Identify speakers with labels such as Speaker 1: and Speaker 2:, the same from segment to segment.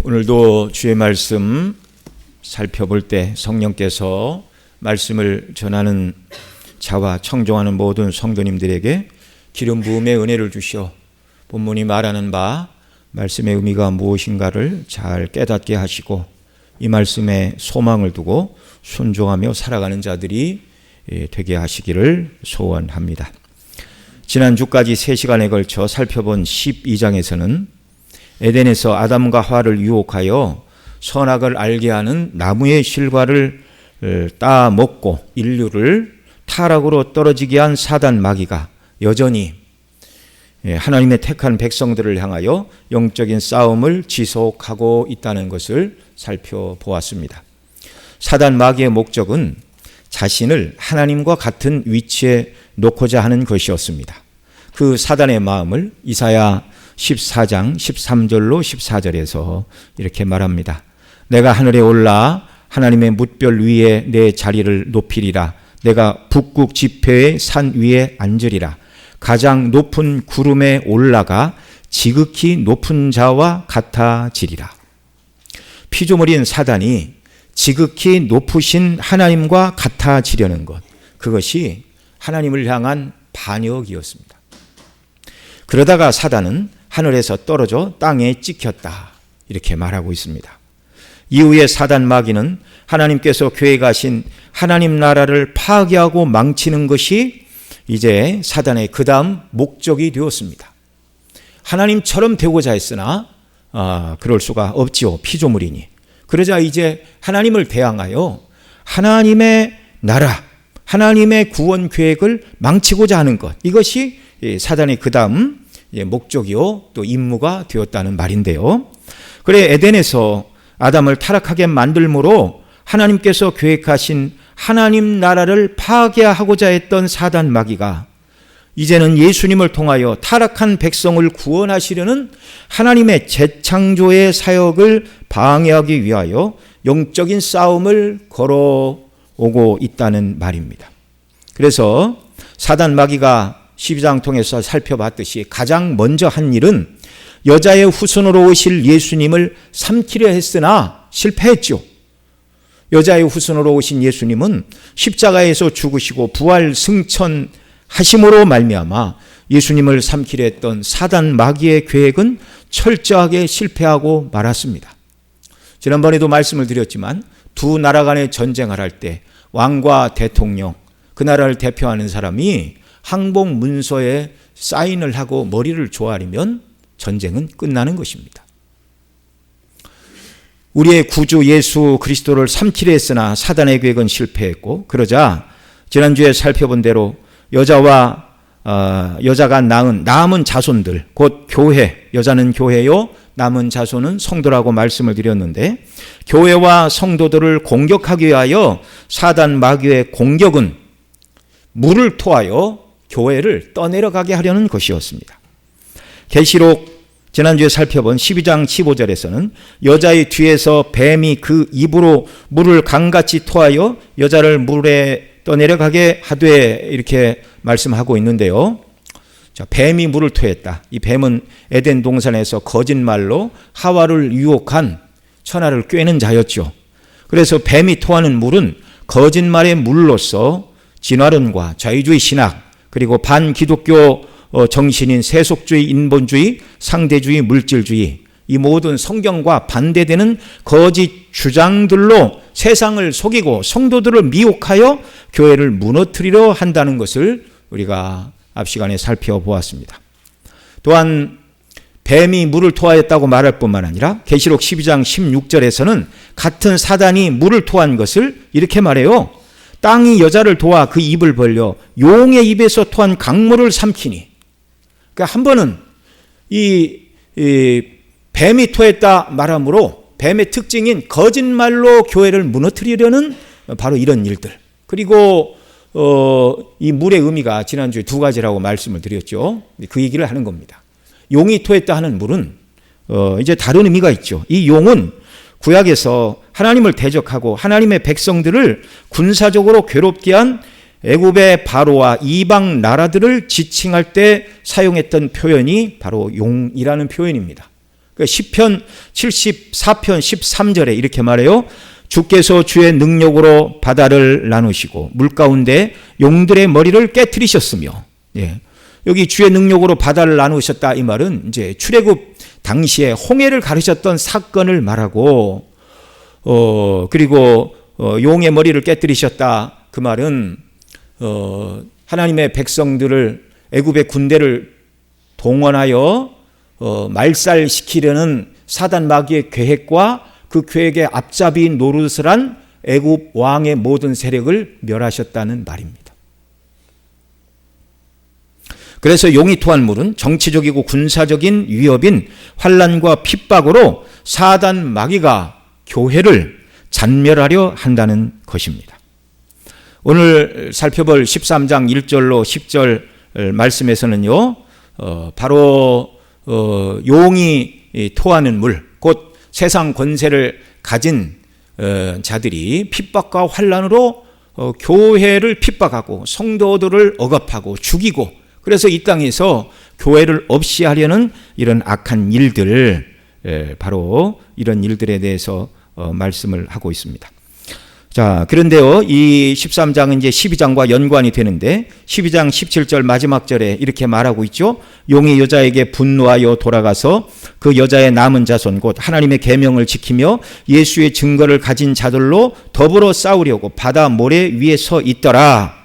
Speaker 1: 오늘도 주의 말씀 살펴볼 때 성령께서 말씀을 전하는 자와 청종하는 모든 성도님들에게 기름 부음의 은혜를 주시어 본문이 말하는 바 말씀의 의미가 무엇인가를 잘 깨닫게 하시고 이 말씀에 소망을 두고 순종하며 살아가는 자들이 되게 하시기를 소원합니다. 지난주까지 3시간에 걸쳐 살펴본 12장에서는 에덴에서 아담과 하와를 유혹하여 선악을 알게 하는 나무의 실과를 따 먹고 인류를 타락으로 떨어지게 한 사단 마귀가 여전히 하나님의 택한 백성들을 향하여 영적인 싸움을 지속하고 있다는 것을 살펴보았습니다. 사단 마귀의 목적은 자신을 하나님과 같은 위치에 놓고자 하는 것이었습니다. 그 사단의 마음을 이사야 14장 13절로 14절에서 이렇게 말합니다. 내가 하늘에 올라 하나님의 뭇별 위에 내 자리를 높이리라. 내가 북극 지폐의 산 위에 앉으리라. 가장 높은 구름에 올라가 지극히 높은 자와 같아지리라. 피조물인 사단이 지극히 높으신 하나님과 같아지려는 것, 그것이 하나님을 향한 반역이었습니다. 그러다가 사단은 하늘에서 떨어져 땅에 찍혔다, 이렇게 말하고 있습니다. 이후에 사단 마귀는 하나님께서 계획하신 하나님 나라를 파괴하고 망치는 것이 이제 사단의 그 다음 목적이 되었습니다. 하나님처럼 되고자 했으나 그럴 수가 없지요, 피조물이니. 그러자 이제 하나님을 대항하여 하나님의 나라, 하나님의 구원 계획을 망치고자 하는 것, 이것이 사단의 그 다음 목적이요 또 임무가 되었다는 말인데요. 그래, 에덴에서 아담을 타락하게 만들므로 하나님께서 계획하신 하나님 나라를 파괴하고자 했던 사단 마귀가 이제는 예수님을 통하여 타락한 백성을 구원하시려는 하나님의 재창조의 사역을 방해하기 위하여 영적인 싸움을 걸어오고 있다는 말입니다. 그래서 사단 마귀가 12장 통해서 살펴봤듯이 가장 먼저 한 일은 여자의 후손으로 오실 예수님을 삼키려 했으나 실패했죠. 여자의 후손으로 오신 예수님은 십자가에서 죽으시고 부활 승천하심으로 말미암아 예수님을 삼키려 했던 사단 마귀의 계획은 철저하게 실패하고 말았습니다. 지난번에도 말씀을 드렸지만 두 나라 간의 전쟁을 할 때 왕과 대통령, 그 나라를 대표하는 사람이 항복 문서에 사인을 하고 머리를 조아리면 전쟁은 끝나는 것입니다. 우리의 구주 예수 그리스도를 삼키려 했으나 사단의 계획은 실패했고, 그러자 지난주에 살펴본 대로 여자가 낳은 자손들, 곧 교회, 여자는 교회요, 남은 자손은 성도라고 말씀을 드렸는데, 교회와 성도들을 공격하기 위하여 사단 마귀의 공격은 물을 토하여 교회를 떠내려가게 하려는 것이었습니다. 계시록 지난주에 살펴본 12장 15절에서는 여자의 뒤에서 뱀이 그 입으로 물을 강같이 토하여 여자를 물에 떠내려가게 하되, 이렇게 말씀하고 있는데요. 자, 뱀이 물을 토했다. 이 뱀은 에덴 동산에서 거짓말로 하와를 유혹한 천하를 꿰는 자였죠. 그래서 뱀이 토하는 물은 거짓말의 물로서 진화론과 자유주의 신학, 그리고 반기독교 정신인 세속주의, 인본주의, 상대주의, 물질주의, 이 모든 성경과 반대되는 거짓 주장들로 세상을 속이고 성도들을 미혹하여 교회를 무너뜨리려 한다는 것을 우리가 앞 시간에 살펴보았습니다. 또한 뱀이 물을 토하였다고 말할 뿐만 아니라 계시록 12장 16절에서는 같은 사단이 물을 토한 것을 이렇게 말해요. 땅이 여자를 도와 그 입을 벌려 용의 입에서 토한 강물을 삼키니. 그러니까 한 번은 이 뱀이 토했다 말하므로 뱀의 특징인 거짓말로 교회를 무너뜨리려는 바로 이런 일들. 그리고 이 물의 의미가 지난주에 두 가지라고 말씀을 드렸죠. 그 얘기를 하는 겁니다. 용이 토했다 하는 물은 이제 다른 의미가 있죠. 이 용은 구약에서 하나님을 대적하고 하나님의 백성들을 군사적으로 괴롭게 한 애굽의 바로와 이방 나라들을 지칭할 때 사용했던 표현이 바로 용이라는 표현입니다. 시편 74편 13절에 이렇게 말해요. 주께서 주의 능력으로 바다를 나누시고 물가운데 용들의 머리를 깨트리셨으며, 예. 여기 주의 능력으로 바다를 나누셨다 이 말은 이제 출애굽 당시에 홍해를 가르셨던 사건을 말하고, 그리고 용의 머리를 깨트리셨다 그 말은 하나님의 백성들을 애굽의 군대를 동원하여 말살시키려는 사단 마귀의 계획과 그 계획의 앞잡이인 노릇을 한 애굽 왕의 모든 세력을 멸하셨다는 말입니다. 그래서 용이 토한 물은 정치적이고 군사적인 위협인 환난과 핍박으로 사단 마귀가 교회를 잔멸하려 한다는 것입니다. 오늘 살펴볼 13장 1절로 10절 말씀에서는요, 바로 용이 토하는 물, 곧 세상 권세를 가진 자들이 핍박과 환난으로 교회를 핍박하고 성도들을 억압하고 죽이고, 그래서 이 땅에서 교회를 없이 하려는 이런 악한 일들, 바로 이런 일들에 대해서 말씀을 하고 있습니다. 자, 그런데요, 이 13장은 이제 12장과 연관이 되는데 12장 17절 마지막 절에 이렇게 말하고 있죠. 용이 여자에게 분노하여 돌아가서 그 여자의 남은 자손 곧 하나님의 계명을 지키며 예수의 증거를 가진 자들로 더불어 싸우려고 바다 모래 위에 서 있더라.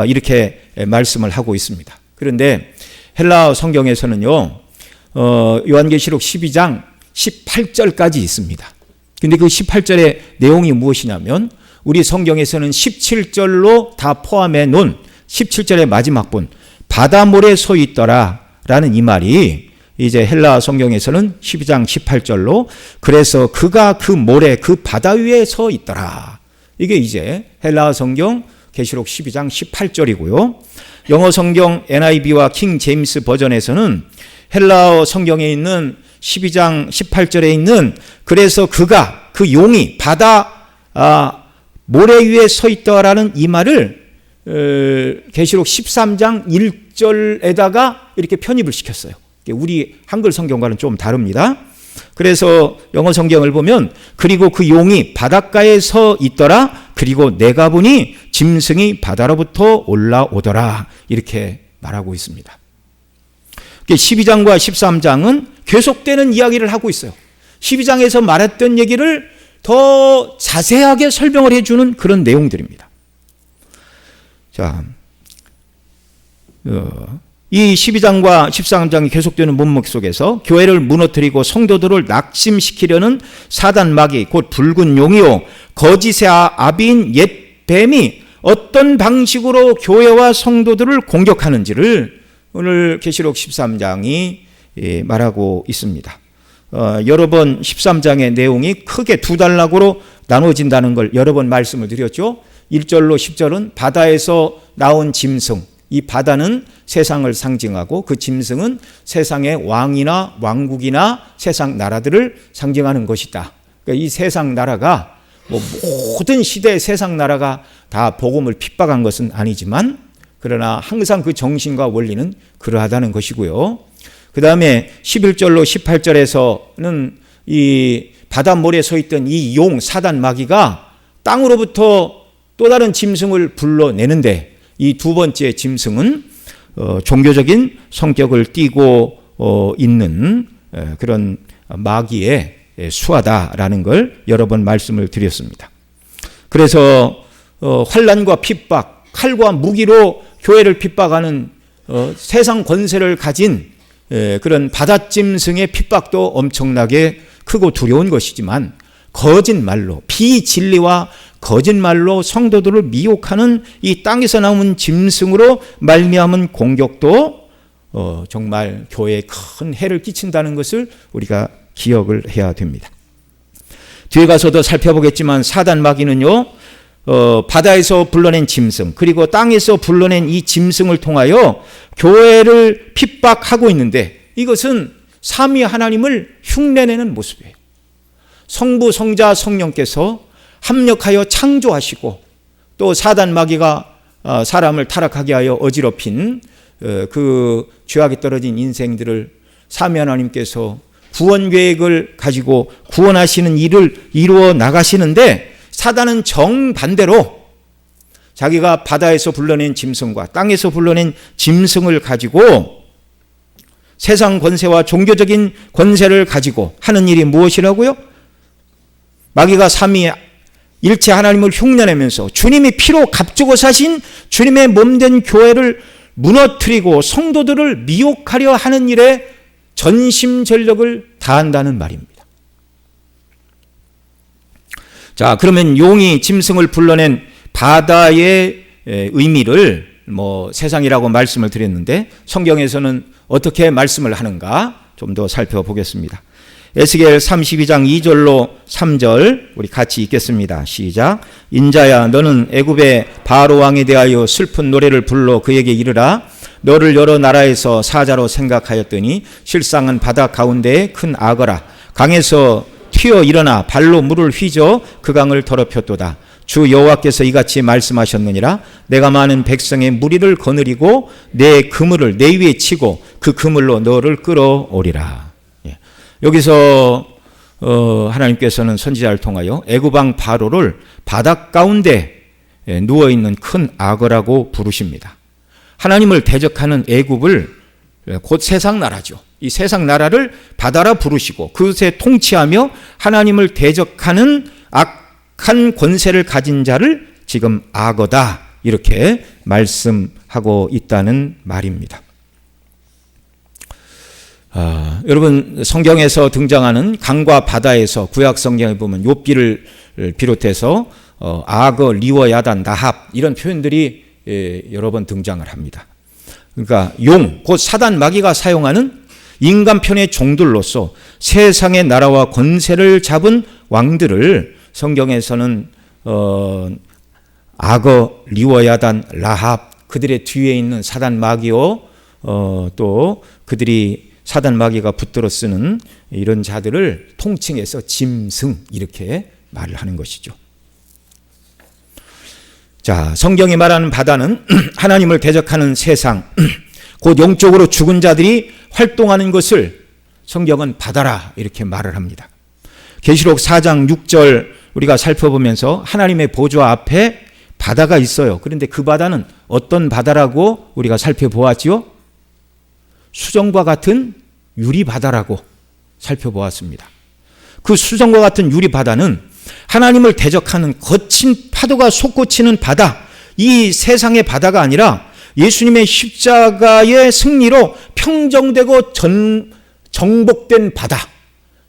Speaker 1: 이렇게 말씀을 하고 있습니다. 그런데 헬라어 성경에서는요, 요한계시록 12장 18절까지 있습니다. 근데 그 18절의 내용이 무엇이냐면 우리 성경에서는 17절로 다 포함해 놓은 17절의 마지막 분 바다 모래 서 있더라 라는 이 말이 이제 헬라 성경에서는 12장 18절로 그래서 그가 그 모래 그 바다 위에 서 있더라. 이게 이제 헬라 성경 계시록 12장 18절이고요. 영어 성경 NIV와 킹 제임스 버전에서는 헬라어 성경에 있는 12장 18절에 있는 그래서 그가 그 용이 바다 모래 위에 서 있더라는 이 말을 계시록 13장 1절에다가 이렇게 편입을 시켰어요. 우리 한글 성경과는 좀 다릅니다. 그래서 영어 성경을 보면 그리고 그 용이 바닷가에 서 있더라. 그리고 내가 보니 짐승이 바다로부터 올라오더라. 이렇게 말하고 있습니다. 12장과 13장은 계속되는 이야기를 하고 있어요. 12장에서 말했던 얘기를 더 자세하게 설명을 해주는 그런 내용들입니다. 자, 이 12장과 13장이 계속되는 문맥 속에서 교회를 무너뜨리고 성도들을 낙심시키려는 사단 마귀 곧 붉은 용이요 거짓의 아비인 옛 뱀이 어떤 방식으로 교회와 성도들을 공격하는지를 오늘 계시록 13장이 말하고 있습니다. 여러 번 13장의 내용이 크게 두 단락으로 나눠진다는 걸 여러 번 말씀을 드렸죠. 1절로 10절은 바다에서 나온 짐승, 이 바다는 세상을 상징하고 그 짐승은 세상의 왕이나 왕국이나 세상 나라들을 상징하는 것이다. 그러니까 이 세상 나라가 모든 시대의 세상 나라가 다 복음을 핍박한 것은 아니지만 그러나 항상 그 정신과 원리는 그러하다는 것이고요. 그 다음에 11절로 18절에서는 이 바닷물에 서 있던 이 용 사단 마귀가 땅으로부터 또 다른 짐승을 불러내는데 이 두 번째 짐승은 종교적인 성격을 띠고 있는 그런 마귀의 수하다라는 걸 여러 번 말씀을 드렸습니다. 그래서 환난과 핍박, 칼과 무기로 교회를 핍박하는 세상 권세를 가진 그런 바닷짐승의 핍박도 엄청나게 크고 두려운 것이지만 거짓말로 비진리와 거짓말로 성도들을 미혹하는 이 땅에서 나온 짐승으로 말미암은 공격도 정말 교회에 큰 해를 끼친다는 것을 우리가 기억을 해야 됩니다. 뒤에 가서도 살펴보겠지만 사단 마귀는요 바다에서 불러낸 짐승 그리고 땅에서 불러낸 이 짐승을 통하여 교회를 핍박하고 있는데 이것은 삼위 하나님을 흉내내는 모습이에요. 성부, 성자, 성령께서 합력하여 창조하시고 또 사단 마귀가 사람을 타락하게 하여 어지럽힌 그 죄악에 떨어진 인생들을 삼위 하나님께서 구원 계획을 가지고 구원하시는 일을 이루어 나가시는데, 사단은 정반대로 자기가 바다에서 불러낸 짐승과 땅에서 불러낸 짐승을 가지고 세상 권세와 종교적인 권세를 가지고 하는 일이 무엇이라고요? 마귀가 삼위일체 하나님을 흉내내면서 주님이 피로 값주고 사신 주님의 몸된 교회를 무너뜨리고 성도들을 미혹하려 하는 일에 전심전력을 다한다는 말입니다. 자, 그러면 용이 짐승을 불러낸 바다의 의미를 세상이라고 말씀을 드렸는데, 성경에서는 어떻게 말씀을 하는가 좀 더 살펴보겠습니다. 에스겔 32장 2절로 3절 우리 같이 읽겠습니다. 시작. 인자야, 너는 애굽의 바로 왕에 대하여 슬픈 노래를 불러 그에게 이르라. 너를 여러 나라에서 사자로 생각하였더니 실상은 바다 가운데에 큰 악어라. 강에서 튀어 일어나 발로 물을 휘저 그 강을 더럽혔도다. 주 여호와께서 이같이 말씀하셨느니라. 내가 많은 백성의 무리를 거느리고 내 그물을 내 위에 치고 그 그물로 너를 끌어오리라. 여기서 하나님께서는 선지자를 통하여 애굽 왕 바로를 바다 가운데 누워있는 큰 악어라고 부르십니다. 하나님을 대적하는 애굽을 곧 세상 나라죠. 이 세상 나라를 바다라 부르시고 그것에 통치하며 하나님을 대적하는 악한 권세를 가진 자를 지금 악어다 이렇게 말씀하고 있다는 말입니다. 여러분, 성경에서 등장하는 강과 바다에서 구약 성경에 보면 욥기를 비롯해서 악어, 리워, 야단, 나합 이런 표현들이 여러 번 등장을 합니다. 그러니까 용, 곧 사단 마귀가 사용하는 인간 편의 종들로서 세상의 나라와 권세를 잡은 왕들을 성경에서는 악어, 리워, 야단, 라합, 그들의 뒤에 있는 사단 마귀요, 또 그들이 사단 마귀가 붙들어 쓰는 이런 자들을 통칭해서 짐승 이렇게 말을 하는 것이죠. 자, 성경이 말하는 바다는 하나님을 대적하는 세상, 곧 영적으로 죽은 자들이 활동하는 것을 성경은 바다라 이렇게 말을 합니다. 계시록 4장 6절 우리가 살펴보면서 하나님의 보좌 앞에 바다가 있어요. 그런데 그 바다는 어떤 바다라고 우리가 살펴보았지요? 수정과 같은 유리바다라고 살펴보았습니다. 그 수정과 같은 유리바다는 하나님을 대적하는 거친 파도가 솟구치는 바다, 이 세상의 바다가 아니라 예수님의 십자가의 승리로 평정되고 정복된 바다,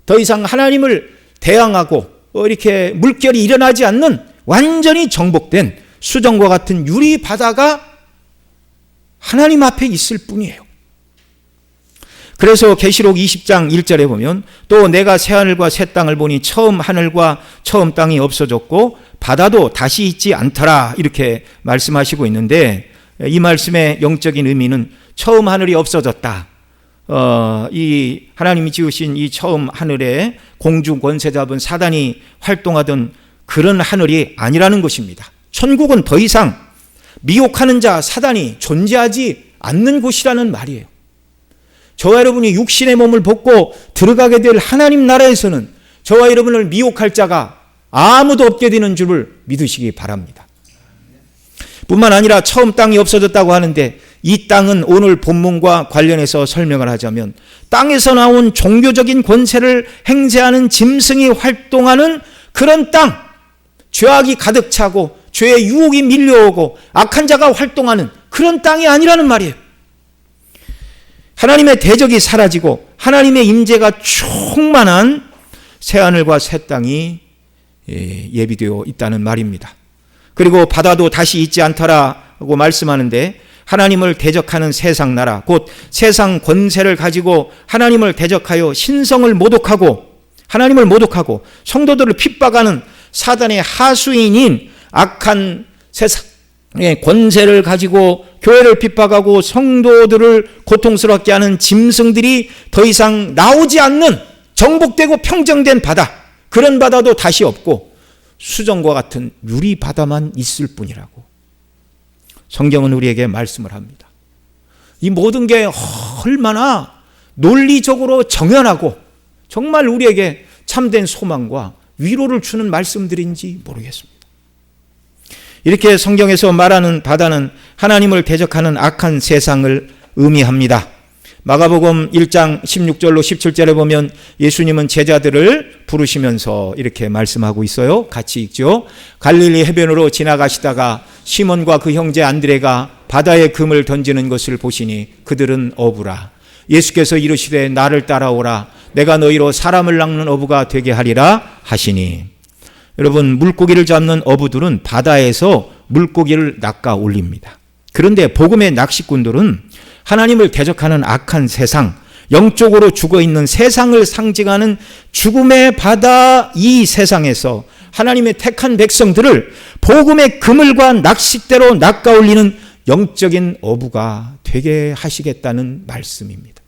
Speaker 1: 더 이상 하나님을 대항하고 이렇게 물결이 일어나지 않는 완전히 정복된 수정과 같은 유리바다가 하나님 앞에 있을 뿐이에요. 그래서 계시록 20장 1절에 보면 또 내가 새하늘과 새 땅을 보니 처음 하늘과 처음 땅이 없어졌고 바다도 다시 있지 않더라 이렇게 말씀하시고 있는데, 이 말씀의 영적인 의미는 처음 하늘이 없어졌다. 이 하나님이 지으신 이 처음 하늘에 공중 권세 잡은 사단이 활동하던 그런 하늘이 아니라는 것입니다. 천국은 더 이상 미혹하는 자 사단이 존재하지 않는 곳이라는 말이에요. 저와 여러분이 육신의 몸을 벗고 들어가게 될 하나님 나라에서는 저와 여러분을 미혹할 자가 아무도 없게 되는 줄을 믿으시기 바랍니다. 뿐만 아니라 처음 땅이 없어졌다고 하는데, 이 땅은 오늘 본문과 관련해서 설명을 하자면 땅에서 나온 종교적인 권세를 행사하는 짐승이 활동하는 그런 땅, 죄악이 가득 차고 죄의 유혹이 밀려오고 악한 자가 활동하는 그런 땅이 아니라는 말이에요. 하나님의 대적이 사라지고 하나님의 임재가 충만한 새하늘과 새 땅이 예비되어 있다는 말입니다. 그리고 바다도 다시 있지 않더라고 말씀하는데, 하나님을 대적하는 세상 나라, 곧 세상 권세를 가지고 하나님을 대적하여 신성을 모독하고 하나님을 모독하고 성도들을 핍박하는 사단의 하수인인 악한 세상의 권세를 가지고 교회를 핍박하고 성도들을 고통스럽게 하는 짐승들이 더 이상 나오지 않는 정복되고 평정된 바다, 그런 바다도 다시 없고 수정과 같은 유리바다만 있을 뿐이라고 성경은 우리에게 말씀을 합니다. 이 모든 게 얼마나 논리적으로 정연하고 정말 우리에게 참된 소망과 위로를 주는 말씀들인지 모르겠습니다. 이렇게 성경에서 말하는 바다는 하나님을 대적하는 악한 세상을 의미합니다. 마가복음 1장 16절로 17절에 보면 예수님은 제자들을 부르시면서 이렇게 말씀하고 있어요. 같이 읽죠. 갈릴리 해변으로 지나가시다가 시몬과 그 형제 안드레가 바다에 금을 던지는 것을 보시니 그들은 어부라. 예수께서 이르시되 나를 따라오라. 내가 너희로 사람을 낚는 어부가 되게 하리라 하시니. 여러분, 물고기를 잡는 어부들은 바다에서 물고기를 낚아 올립니다. 그런데 복음의 낚시꾼들은 하나님을 대적하는 악한 세상, 영적으로 죽어있는 세상을 상징하는 죽음의 바다, 이 세상에서 하나님의 택한 백성들을 복음의 그물과 낚싯대로 낚아 올리는 영적인 어부가 되게 하시겠다는 말씀입니다.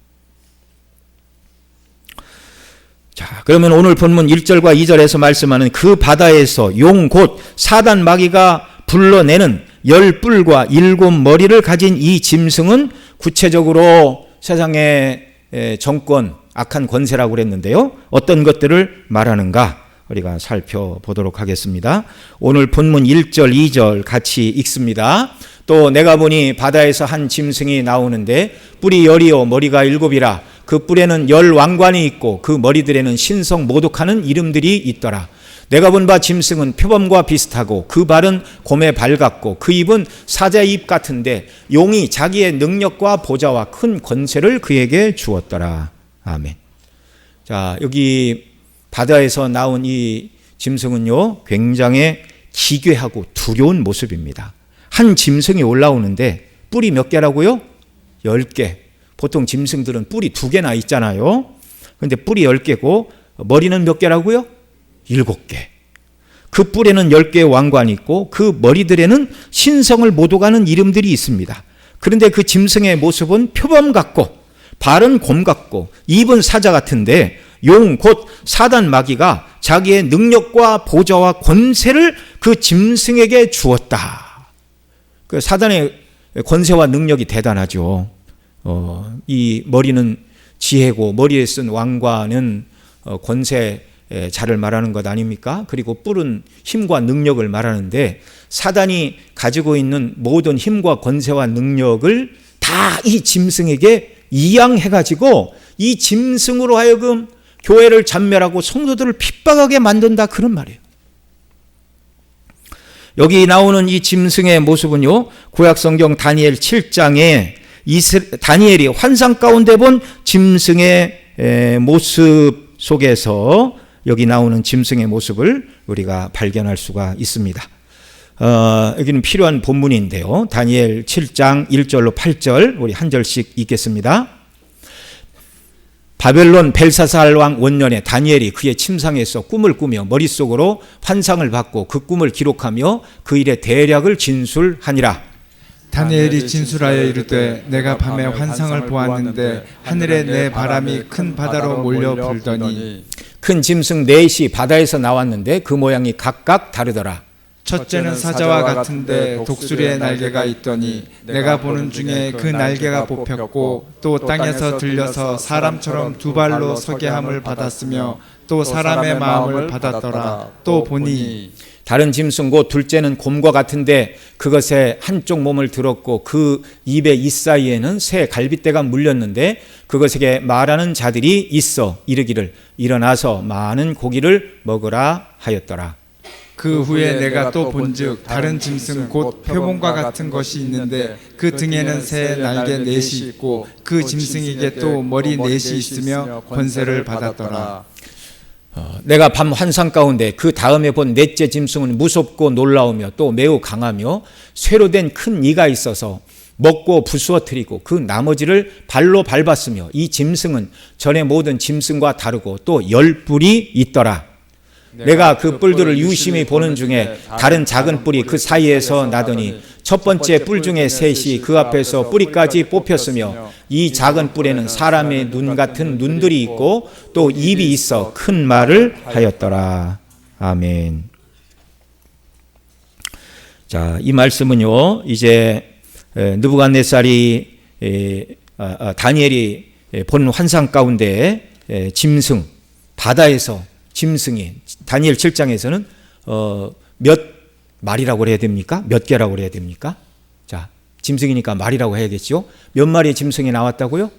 Speaker 1: 자, 그러면 오늘 본문 1절과 2절에서 말씀하는 그 바다에서 용 곧 사단 마귀가 불러내는 10뿔과 7머리를 가진 이 짐승은 구체적으로 세상의 정권, 악한 권세라고 그랬는데요. 어떤 것들을 말하는가 우리가 살펴보도록 하겠습니다. 오늘 본문 1절, 2절 같이 읽습니다. 또 내가 보니 바다에서 한 짐승이 나오는데 뿔이 10이요 머리가 7이라. 그 뿔에는 10 왕관이 있고 그 머리들에는 신성 모독하는 이름들이 있더라. 내가 본 바 짐승은 표범과 비슷하고 그 발은 곰의 발 같고 그 입은 사자의 입 같은데 용이 자기의 능력과 보좌와 큰 권세를 그에게 주었더라. 아멘. 자, 여기 바다에서 나온 이 짐승은요, 굉장히 기괴하고 두려운 모습입니다. 한 짐승이 올라오는데 뿔이 몇 개라고요? 10개. 보통 짐승들은 뿔이 2개나 있잖아요. 그런데 뿔이 10개고 머리는 몇 개라고요? 7개. 그 뿔에는 10개의 왕관이 있고 그 머리들에는 신성을 모독하는 이름들이 있습니다. 그런데 그 짐승의 모습은 표범 같고 발은 곰 같고 입은 사자 같은데 용 곧 사단 마귀가 자기의 능력과 보좌와 권세를 그 짐승에게 주었다. 그 사단의 권세와 능력이 대단하죠. 이 머리는 지혜고 머리에 쓴 왕관은 권세 자를 말하는 것 아닙니까? 그리고 뿔은 힘과 능력을 말하는데 사단이 가지고 있는 모든 힘과 권세와 능력을 다 이 짐승에게 이양해가지고 이 짐승으로 하여금 교회를 잔멸하고 성도들을 핍박하게 만든다, 그런 말이에요. 여기 나오는 이 짐승의 모습은요, 구약성경 다니엘 7장에 다니엘이 환상 가운데 본 짐승의 모습 속에서 여기 나오는 짐승의 모습을 우리가 발견할 수가 있습니다. 여기는 필요한 본문인데요. 다니엘 7장 1절로 8절 우리 한 절씩 읽겠습니다. 바벨론 벨사살 왕 원년에 다니엘이 그의 침상에서 꿈을 꾸며 머릿속으로 환상을 받고 그 꿈을 기록하며 그 일의 대략을 진술하니라.
Speaker 2: 다니엘이 진술하여 이르되 내가 밤에 환상을 보았는데 하늘에 내 바람이 큰 바다로 몰려 불더니
Speaker 1: 큰 짐승 넷이 바다에서 나왔는데 그 모양이 각각 다르더라.
Speaker 2: 첫째는 사자와 같은데 독수리의 날개가 있더니 내가 보는 중에 그 날개가 뽑혔고 또 땅에서 들려서 사람처럼 2발로 서게 함을 받았으며 또 사람의 마음을 받았더라. 또 보니
Speaker 1: 다른 짐승 곧 둘째는 곰과 같은데 그것의 한쪽 몸을 들었고 그 입의 이 사이에는 새 갈빗대가 물렸는데 그것에게 말하는 자들이 있어 이르기를 일어나서 많은 고기를 먹으라 하였더라.
Speaker 2: 그 후에 내가 또 본즉 다른 짐승 곧 표범과 같은 것이 있는데 그 등에는 새 날개 넷이 있고 그 짐승에게 또 머리 넷이 있으며 권세를 받았더라.
Speaker 1: 내가 밤 환상 가운데 그 다음에 본 넷째 짐승은 무섭고 놀라우며 또 매우 강하며 쇠로 된 큰 이가 있어서 먹고 부수어뜨리고 그 나머지를 발로 밟았으며 이 짐승은 전의 모든 짐승과 다르고 또 10뿔이 있더라. 내가 그 뿔들을 유심히 보는 중에 다른 작은 뿔이 그 사이에서 나더니 첫 번째 뿔 중에 셋이 그 앞에서 뿌리까지 뽑혔으며 이 작은 뿔에는 사람의 눈 같은 눈들이 있고 또 입이 있어 큰 말을 하였더라. 아멘. 자, 이 말씀은요, 이제 느부갓네살이 다니엘이 본 환상 가운데 짐승, 바다에서 짐승이 다니엘 7장에서는 몇 마리라고 해야 됩니까? 몇 개라고 해야 됩니까? 자, 짐승이니까 마리라고 해야겠죠. 몇 마리의 짐승이 나왔다고요?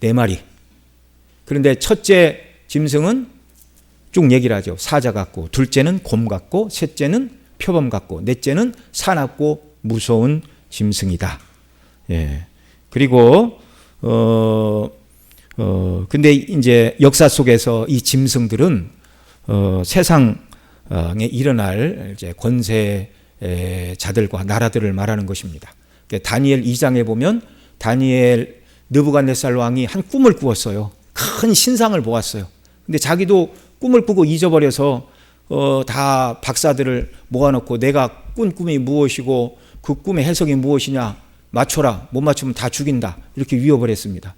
Speaker 1: 4마리. 그런데 첫째 짐승은 쭉 얘기를 하죠. 사자 같고, 둘째는 곰 같고, 셋째는 표범 같고, 넷째는 사납고 무서운 짐승이다. 예. 그리고 근데 이제 역사 속에서 이 짐승들은 세상에 일어날 이제 권세자들과 나라들을 말하는 것입니다. 그러니까 다니엘 2장에 보면 다니엘 느부갓네살 왕이 한 꿈을 꾸었어요. 큰 신상을 보았어요. 근데 자기도 꿈을 꾸고 잊어버려서 다 박사들을 모아놓고 내가 꾼 꿈이 무엇이고 그 꿈의 해석이 무엇이냐 맞춰라. 못 맞추면 다 죽인다. 이렇게 위협을 했습니다.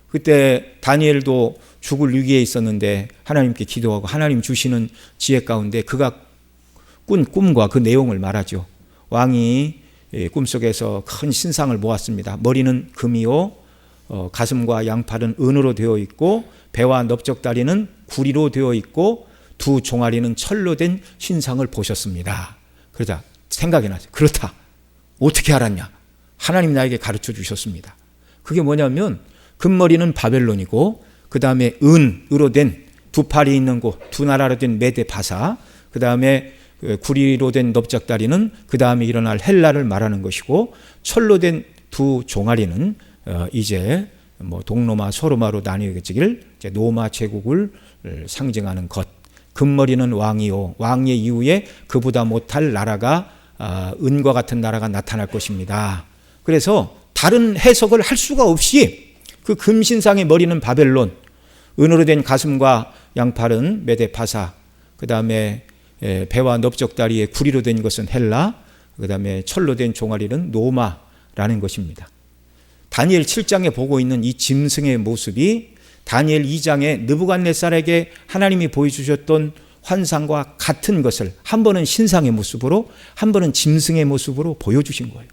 Speaker 1: 그때 다니엘도 죽을 위기에 있었는데 하나님께 기도하고 하나님 주시는 지혜 가운데 그가 꾼 꿈과 그 내용을 말하죠. 왕이 꿈속에서 큰 신상을 보았습니다. 머리는 금이요, 가슴과 양팔은 은으로 되어 있고 배와 넓적다리는 구리로 되어 있고 두 종아리는 철로 된 신상을 보셨습니다. 그러자 생각이 나죠. 그렇다. 어떻게 알았냐? 하나님 나에게 가르쳐 주셨습니다. 그게 뭐냐면 금머리는 바벨론이고 그 다음에 은으로 된 두 팔이 있는 곳, 두 나라로 된 메데 바사, 그 다음에 구리로 된 넓적다리는 그 다음에 일어날 헬라를 말하는 것이고 철로 된 두 종아리는 이제 뭐 동로마, 소로마로 나뉘어지길 이제 노마 제국을 상징하는 것. 금머리는 왕이요, 왕의 이후에 그보다 못할 나라가 은과 같은 나라가 나타날 것입니다. 그래서 다른 해석을 할 수가 없이 그 금신상의 머리는 바벨론, 은으로 된 가슴과 양팔은 메데 바사, 그 다음에 배와 넓적다리에 구리로 된 것은 헬라, 그 다음에 철로 된 종아리는 노마라는 것입니다. 다니엘 7장에 보고 있는 이 짐승의 모습이 다니엘 2장에 느부갓네살에게 하나님이 보여주셨던 환상과 같은 것을 한 번은 신상의 모습으로 한 번은 짐승의 모습으로 보여주신 거예요.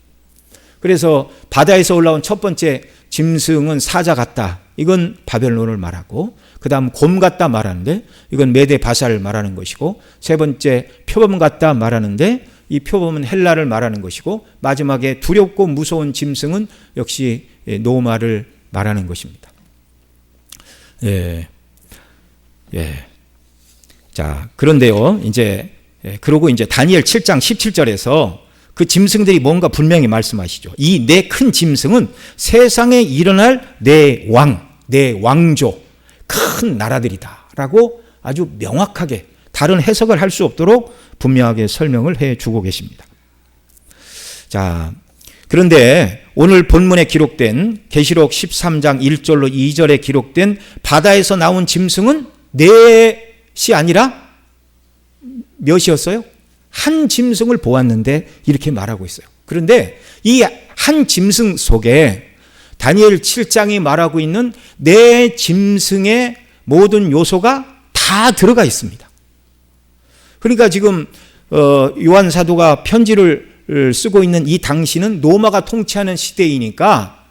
Speaker 1: 그래서 바다에서 올라온 첫 번째 짐승은 사자 같다. 이건 바벨론을 말하고 그 다음 곰 같다 말하는데 이건 메데 바사를 말하는 것이고 세 번째 표범 같다 말하는데 이 표범은 헬라를 말하는 것이고 마지막에 두렵고 무서운 짐승은 역시 노마를 말하는 것입니다. 예. 자, 그런데요, 그러고 이제 다니엘 7장 17절에서 그 짐승들이 뭔가 분명히 말씀하시죠. 이 네 큰 짐승은 세상에 일어날 네 왕조, 큰 나라들이다. 라고 아주 명확하게 다른 해석을 할 수 없도록 분명하게 설명을 해 주고 계십니다. 자, 그런데 오늘 본문에 기록된 계시록 13장 1절로 2절에 기록된 바다에서 나온 짐승은 넷이 아니라 몇이었어요? 한 짐승을 보았는데 이렇게 말하고 있어요. 그런데 이 한 짐승 속에 다니엘 7장이 말하고 있는 네 짐승의 모든 요소가 다 들어가 있습니다. 그러니까 지금 요한 사도가 편지를 쓰고 있는 이 당시는 로마가 통치하는 시대이니까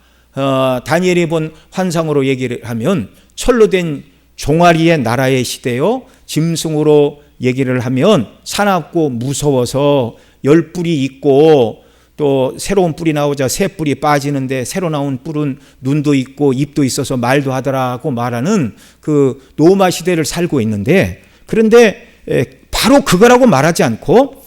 Speaker 1: 다니엘이 본 환상으로 얘기를 하면 철로 된 종아리의 나라의 시대요, 짐승으로 얘기를 하면 사납고 무서워서 10뿔이 있고 또 새로운 뿔이 나오자 새 뿔이 빠지는데 새로 나온 뿔은 눈도 있고 입도 있어서 말도 하더라고 말하는 그 로마 시대를 살고 있는데, 그런데 바로 그거라고 말하지 않고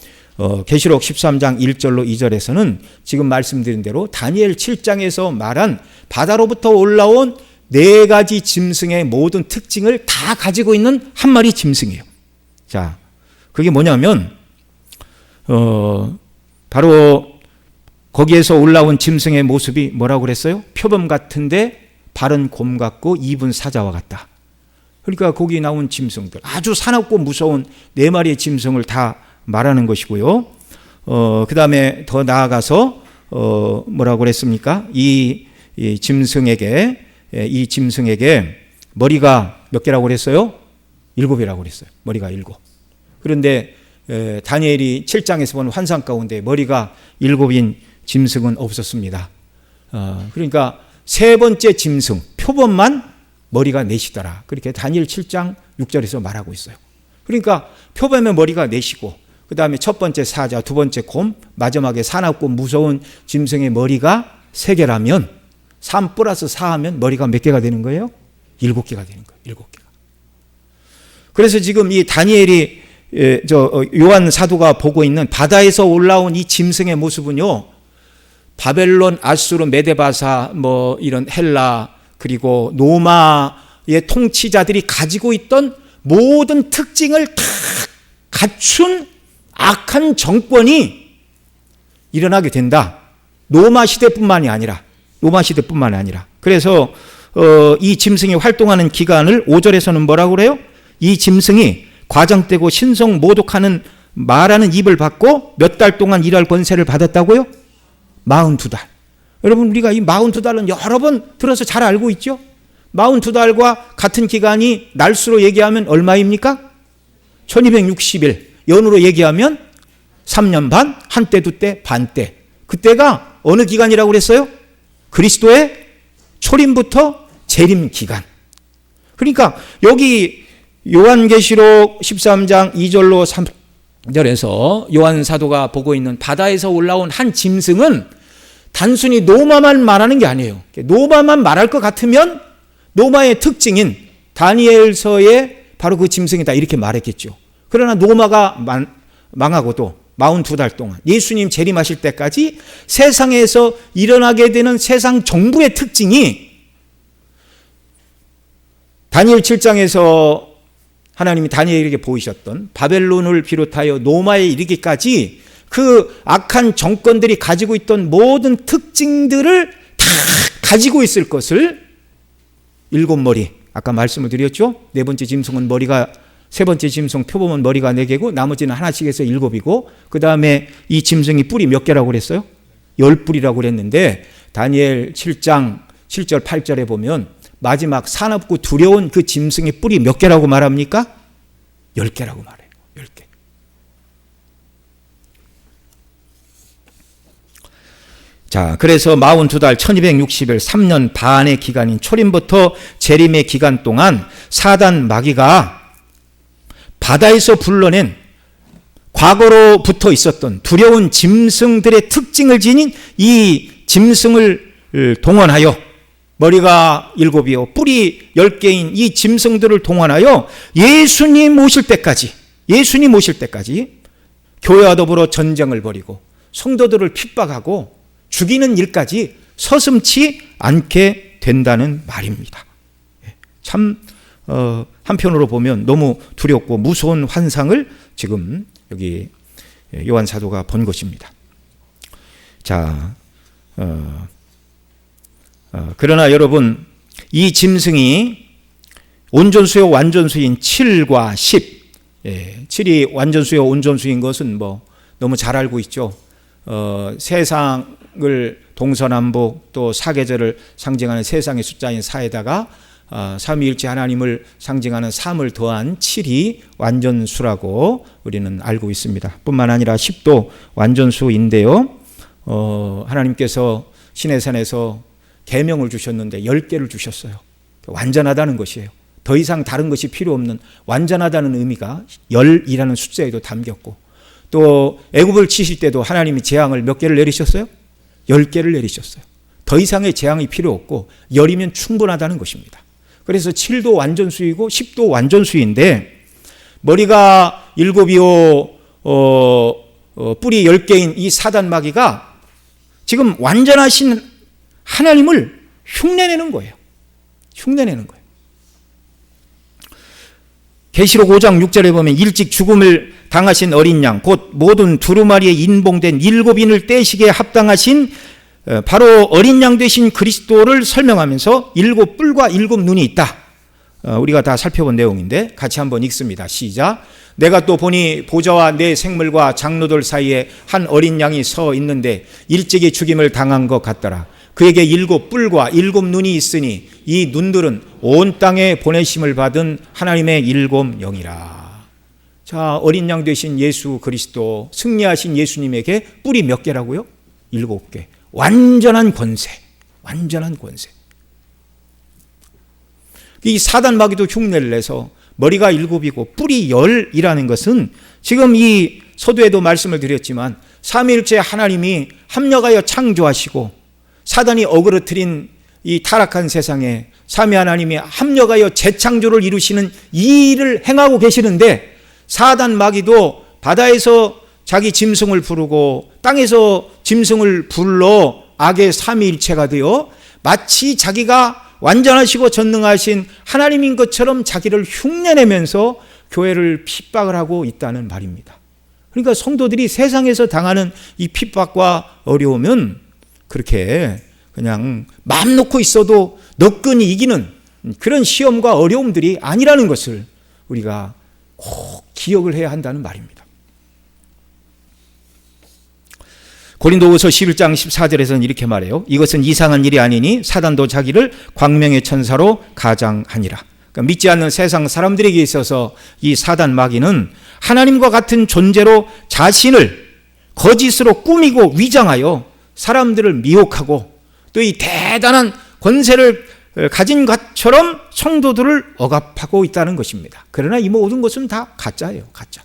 Speaker 1: 계시록 13장 1절로 2절에서는 지금 말씀드린 대로 다니엘 7장에서 말한 바다로부터 올라온 네 가지 짐승의 모든 특징을 다 가지고 있는 한 마리 짐승이에요. 자, 그게 뭐냐면 바로 거기에서 올라온 짐승의 모습이 뭐라고 그랬어요? 표범 같은데 발은 곰 같고 입은 사자와 같다. 그러니까 거기 나온 짐승들 아주 사납고 무서운 네 마리의 짐승을 다 말하는 것이고요. 그 다음에 더 나아가서 뭐라고 그랬습니까? 이 짐승에게 머리가 몇 개라고 그랬어요? 7이라고 그랬어요. 머리가 7. 그런데 다니엘이 7장에서 본 환상 가운데 머리가 7인 짐승은 없었습니다. 그러니까 세 번째 짐승 표범만 머리가 넷이더라. 그렇게 다니엘 7장 6절에서 말하고 있어요. 그러니까 표범의 머리가 넷이고 그 다음에 첫 번째 사자, 두 번째 곰, 마지막에 사납고 무서운 짐승의 머리가 3개라면 3 플러스 4 하면 머리가 몇 개가 되는 거예요? 7개가 되는 거예요. 7개가. 그래서 지금 이 다니엘이 요한 사도가 보고 있는 바다에서 올라온 이 짐승의 모습은요, 바벨론, 아수르, 메데바사, 뭐 이런 헬라 그리고 로마의 통치자들이 가지고 있던 모든 특징을 다 갖춘 악한 정권이 일어나게 된다. 로마 시대뿐만이 아니라 그래서 이 짐승이 활동하는 기간을 5절에서는 뭐라고 그래요? 이 짐승이 과장되고 신성 모독하는 말하는 입을 받고 몇 달 동안 일할 권세를 받았다고요? 42달. 여러분, 우리가 이 42달은 여러 번 들어서 잘 알고 있죠? 42달과 같은 기간이 날수로 얘기하면 얼마입니까? 1260일. 연으로 얘기하면 3년 반, 한때, 두때, 반때. 그때가 어느 기간이라고 그랬어요? 그리스도의 초림부터 재림 기간. 그러니까 여기 요한계시록 13장 2절로 3절에서 요한 사도가 보고 있는 바다에서 올라온 한 짐승은 단순히 노마만 말하는 게 아니에요. 노마만 말할 것 같으면 노마의 특징인 다니엘서의 바로 그 짐승이다 이렇게 말했겠죠. 그러나 노마가 망하고도 42달 동안 예수님 재림하실 때까지 세상에서 일어나게 되는 세상 정부의 특징이 다니엘 7장에서 하나님이 다니엘에게 보이셨던 바벨론을 비롯하여 노마에 이르기까지 그 악한 정권들이 가지고 있던 모든 특징들을 다 가지고 있을 것을 7머리, 아까 말씀을 드렸죠. 4번째 짐승은 머리가, 3번째 짐승 표범은 머리가 4개고 나머지는 하나씩 해서 7이고 그 다음에 이 짐승이 뿔이 몇 개라고 그랬어요? 10뿔이라고 그랬는데 다니엘 7장 7절 8절에 보면 마지막 사납고 두려운 그 짐승의 뿔이 몇 개라고 말합니까? 10개라고 말해요. 10개. 자, 그래서 42달 1260일 3년 반의 기간인 초림부터 재림의 기간 동안 사단 마귀가 바다에서 불러낸 과거로부터 있었던 두려운 짐승들의 특징을 지닌 이 짐승을 동원하여 머리가 7이요 뿔이 10개인 이 짐승들을 동원하여 예수님 오실 때까지 교회와 더불어 전쟁을 벌이고 성도들을 핍박하고 죽이는 일까지 서슴지 않게 된다는 말입니다. 참 한편으로 보면 너무 두렵고 무서운 환상을 지금 여기 요한 사도가 본 것입니다. 자, 그러나 여러분, 이 짐승이 온전수요 완전수인 7과 10, 7이 완전수요 온전수인 것은 뭐 너무 잘 알고 있죠. 세상을 동서남북 또 사계절을 상징하는 세상의 숫자인 4에다가 삼위일체 하나님을 상징하는 3을 더한 7이 완전수라고 우리는 알고 있습니다. 뿐만 아니라 10도 완전수인데요. 하나님께서 시내산에서 계명을 주셨는데 10개를 주셨어요. 완전하다는 것이에요. 더 이상 다른 것이 필요 없는 완전하다는 의미가 10이라는 숫자에도 담겼고, 또 애굽을 치실 때도 하나님이 재앙을 몇 개를 내리셨어요? 10개를 내리셨어요. 더 이상의 재앙이 필요 없고 10이면 충분하다는 것입니다. 그래서 7도 완전수이고 10도 완전수인데, 머리가 7이요 뿔이 10개인 이 사단 마귀가 지금 완전하신 하나님을 흉내내는 거예요. 계시록 5장 6절에 보면 일찍 죽음을 당하신 어린 양, 곧 모든 두루마리에 인봉된 7인을 떼시기에 합당하신 바로 어린 양 되신 그리스도를 설명하면서 7뿔과 7눈이 있다. 우리가 다 살펴본 내용인데 같이 한번 읽습니다. 시작. 내가 또 보니 보좌와 내 생물과 장로들 사이에 한 어린 양이 서 있는데 일찍이 죽임을 당한 것 같더라. 그에게 7뿔과 7눈이 있으니 이 눈들은 온 땅에 보내심을 받은 하나님의 7영이라. 자, 어린 양 되신 예수 그리스도, 승리하신 예수님에게 뿔이 몇 개라고요? 7개. 완전한 권세. 이 사단 마귀도 흉내를 내서 머리가 7이고 뿔이 10이라는 것은 지금 이 서두에도 말씀을 드렸지만 삼위일체 하나님이 합력하여 창조하시고 사단이 어그러뜨린 이 타락한 세상에 삼위 하나님이 합력하여 재창조를 이루시는 이 일을 행하고 계시는데, 사단 마귀도 바다에서 자기 짐승을 부르고 땅에서 짐승을 불러 악의 삼위일체가 되어 마치 자기가 완전하시고 전능하신 하나님인 것처럼 자기를 흉내내면서 교회를 핍박을 하고 있다는 말입니다. 그러니까 성도들이 세상에서 당하는 이 핍박과 어려움은 그렇게 그냥 마음 놓고 있어도 너끈히 이기는 그런 시험과 어려움들이 아니라는 것을 우리가 꼭 기억을 해야 한다는 말입니다. 고린도후서 11장 14절에서는 이렇게 말해요. 이것은 이상한 일이 아니니 사단도 자기를 광명의 천사로 가장하니라. 그러니까 믿지 않는 세상 사람들에게 있어서 이 사단 마귀는 하나님과 같은 존재로 자신을 거짓으로 꾸미고 위장하여 사람들을 미혹하고 또 이 대단한 권세를 가진 것처럼 성도들을 억압하고 있다는 것입니다. 그러나 이 모든 것은 다 가짜예요. 가짜.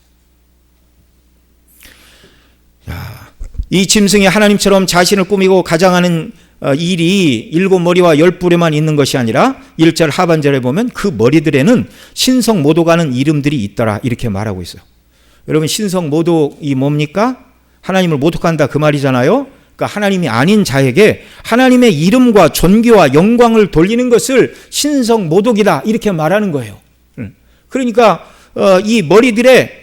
Speaker 1: 이 짐승이 하나님처럼 자신을 꾸미고 가장하는 일이 7머리와 10뿔에만 있는 것이 아니라 1절 하반절에 보면 그 머리들에는 신성 모독하는 이름들이 있더라 이렇게 말하고 있어요. 여러분, 신성 모독이 뭡니까? 하나님을 모독한다 그 말이잖아요. 그러니까 하나님이 아닌 자에게 하나님의 이름과 존귀와 영광을 돌리는 것을 신성 모독이다 이렇게 말하는 거예요. 그러니까 이 머리들의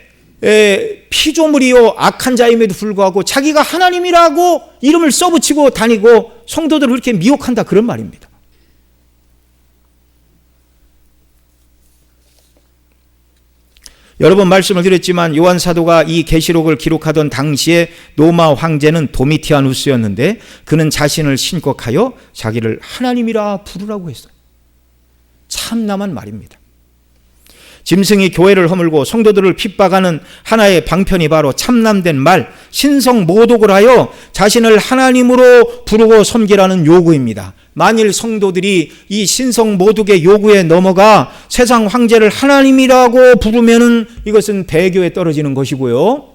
Speaker 1: 피조물이요 악한 자임에도 불구하고 자기가 하나님이라고 이름을 써붙이고 다니고 성도들을 그렇게 미혹한다 그런 말입니다. 여러 번 말씀을 드렸지만 요한 사도가 이 계시록을 기록하던 당시에 로마 황제는 도미티아누스였는데 그는 자신을 신곡하여 자기를 하나님이라 부르라고 했어요. 참남한 말입니다. 짐승이 교회를 허물고 성도들을 핍박하는 하나의 방편이 바로 참남된 말, 신성 모독을 하여 자신을 하나님으로 부르고 섬기라는 요구입니다. 만일 성도들이 이 신성 모독의 요구에 넘어가 세상 황제를 하나님이라고 부르면은 이것은 배교에 떨어지는 것이고요.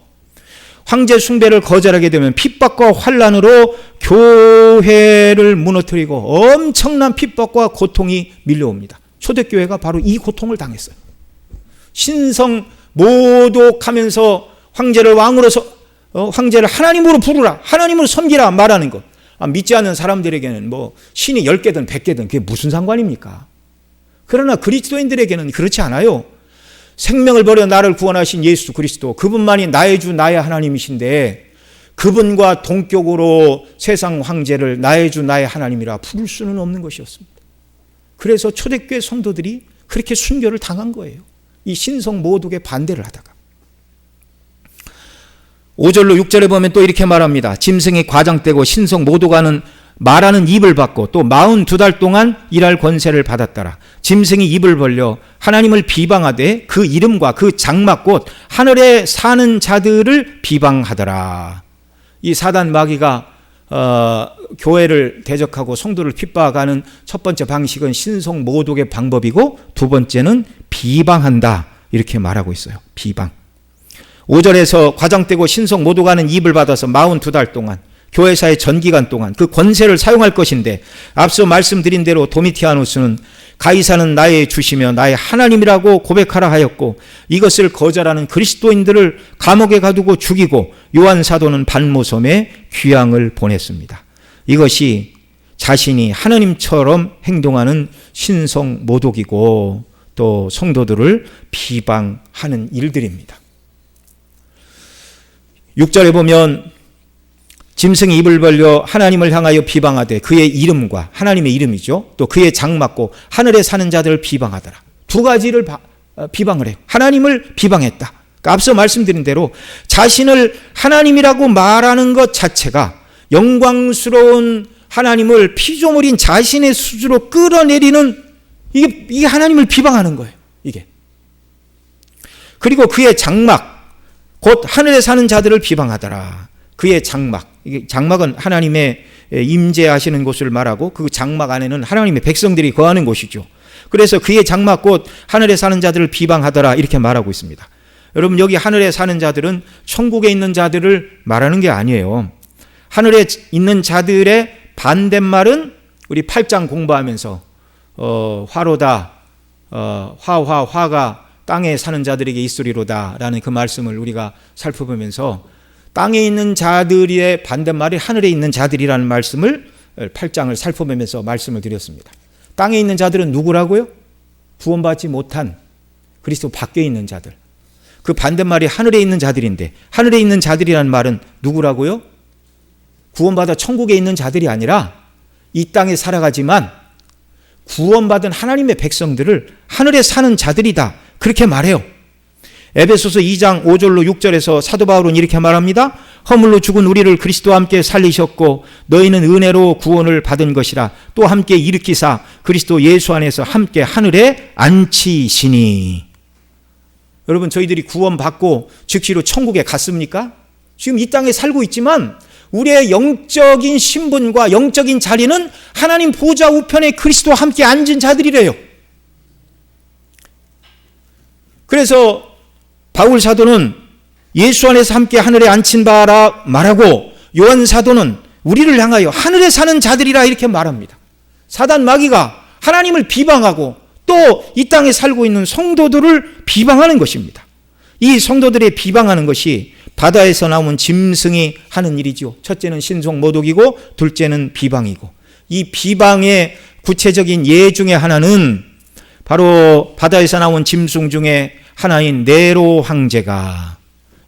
Speaker 1: 황제 숭배를 거절하게 되면 핍박과 환난으로 교회를 무너뜨리고 엄청난 핍박과 고통이 밀려옵니다. 초대교회가 바로 이 고통을 당했어요. 신성 모독하면서 황제를 왕으로서 황제를 하나님으로 부르라, 하나님으로 섬기라 말하는 것. 믿지 않는 사람들에게는 뭐 신이 10개든 100개든 그게 무슨 상관입니까? 그러나 그리스도인들에게는 그렇지 않아요. 생명을 버려 나를 구원하신 예수 그리스도, 그분만이 나의 주 나의 하나님이신데 그분과 동격으로 세상 황제를 나의 주 나의 하나님이라 부를 수는 없는 것이었습니다. 그래서 초대교회 성도들이 그렇게 순교를 당한 거예요. 이 신성 모독에 반대를 하다가. 5절로 6절에 보면 또 이렇게 말합니다. 짐승이 과장되고 신성 모독하는 말하는 입을 받고 또 42달 동안 일할 권세를 받았더라. 짐승이 입을 벌려 하나님을 비방하되 그 이름과 그 장막 곧 하늘에 사는 자들을 비방하더라. 이 사단 마귀가 교회를 대적하고 성도를 핍박하는 첫 번째 방식은 신성 모독의 방법이고 두 번째는 비방한다 이렇게 말하고 있어요. 비방. 5절에서 과장되고 신성 모독하는 입을 받아서 42달 동안 교회사의 전기간 동안 그 권세를 사용할 것인데 앞서 말씀드린 대로 도미티아누스는 가이사는 나의 주시며 나의 하나님이라고 고백하라 하였고 이것을 거절하는 그리스도인들을 감옥에 가두고 죽이고 요한 사도는 반모섬에 귀양을 보냈습니다. 이것이 자신이 하나님처럼 행동하는 신성 모독이고 또 성도들을 비방하는 일들입니다. 6절에 보면 짐승이 입을 벌려 하나님을 향하여 비방하되 그의 이름과 하나님의 이름이죠. 또 그의 장막고 하늘에 사는 자들을 비방하더라. 두 가지를 비방을 해요. 하나님을 비방했다. 그러니까 앞서 말씀드린 대로 자신을 하나님이라고 말하는 것 자체가 영광스러운 하나님을 피조물인 자신의 수주로 끌어내리는 이게 하나님을 비방하는 거예요. 이게. 그리고 그의 장막 곧 하늘에 사는 자들을 비방하더라. 그의 장막. 이게 장막은 하나님의 임재하시는 곳을 말하고 그 장막 안에는 하나님의 백성들이 거하는 곳이죠. 그래서 그의 장막곧 하늘에 사는 자들을 비방하더라 이렇게 말하고 있습니다. 여러분, 여기 하늘에 사는 자들은 천국에 있는 자들을 말하는 게 아니에요. 하늘에 있는 자들의 반대말은 우리 8장 공부하면서 화로다, 화가 땅에 사는 자들에게 있으리로다 라는 그 말씀을 우리가 살펴보면서 땅에 있는 자들의 반대말이 하늘에 있는 자들이라는 말씀을 8장을 살펴보면서 말씀을 드렸습니다. 땅에 있는 자들은 누구라고요? 구원받지 못한 그리스도 밖에 있는 자들. 그 반대말이 하늘에 있는 자들인데, 하늘에 있는 자들이라는 말은 누구라고요? 구원받아 천국에 있는 자들이 아니라 이 땅에 살아가지만 구원받은 하나님의 백성들을 하늘에 사는 자들이다, 그렇게 말해요. 에베소서 2장 5절로 6절에서 사도 바울은 이렇게 말합니다. 허물로 죽은 우리를 그리스도와 함께 살리셨고 너희는 은혜로 구원을 받은 것이라. 또 함께 일으키사 그리스도 예수 안에서 함께 하늘에 앉히시니. 여러분, 저희들이 구원받고 즉시로 천국에 갔습니까? 지금 이 땅에 살고 있지만 우리의 영적인 신분과 영적인 자리는 하나님 보좌 우편에 그리스도와 함께 앉은 자들이래요. 그래서 바울 사도는 예수 안에서 함께 하늘에 앉힌 바라 말하고, 요한 사도는 우리를 향하여 하늘에 사는 자들이라 이렇게 말합니다. 사단 마귀가 하나님을 비방하고 또 이 땅에 살고 있는 성도들을 비방하는 것입니다. 이 성도들의 비방하는 것이 바다에서 나온 짐승이 하는 일이죠. 첫째는 신송 모독이고 둘째는 비방이고, 이 비방의 구체적인 예 중에 하나는 바로 바다에서 나온 짐승 중에 하나인 네로 황제가,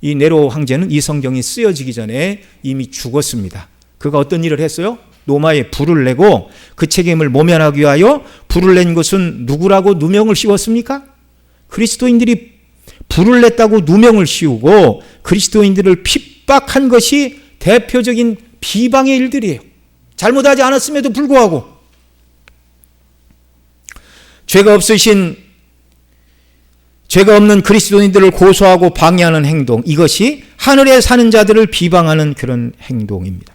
Speaker 1: 이 네로 황제는 이 성경이 쓰여지기 전에 이미 죽었습니다. 그가 어떤 일을 했어요? 로마에 불을 내고 그 책임을 모면하기 위하여 불을 낸 것은 누구라고 누명을 씌웠습니까? 그리스도인들이 불을 냈다고 누명을 씌우고 그리스도인들을 핍박한 것이 대표적인 비방의 일들이에요. 잘못하지 않았음에도 불구하고 죄가 없는 그리스도인들을 고소하고 방해하는 행동, 이것이 하늘에 사는 자들을 비방하는 그런 행동입니다.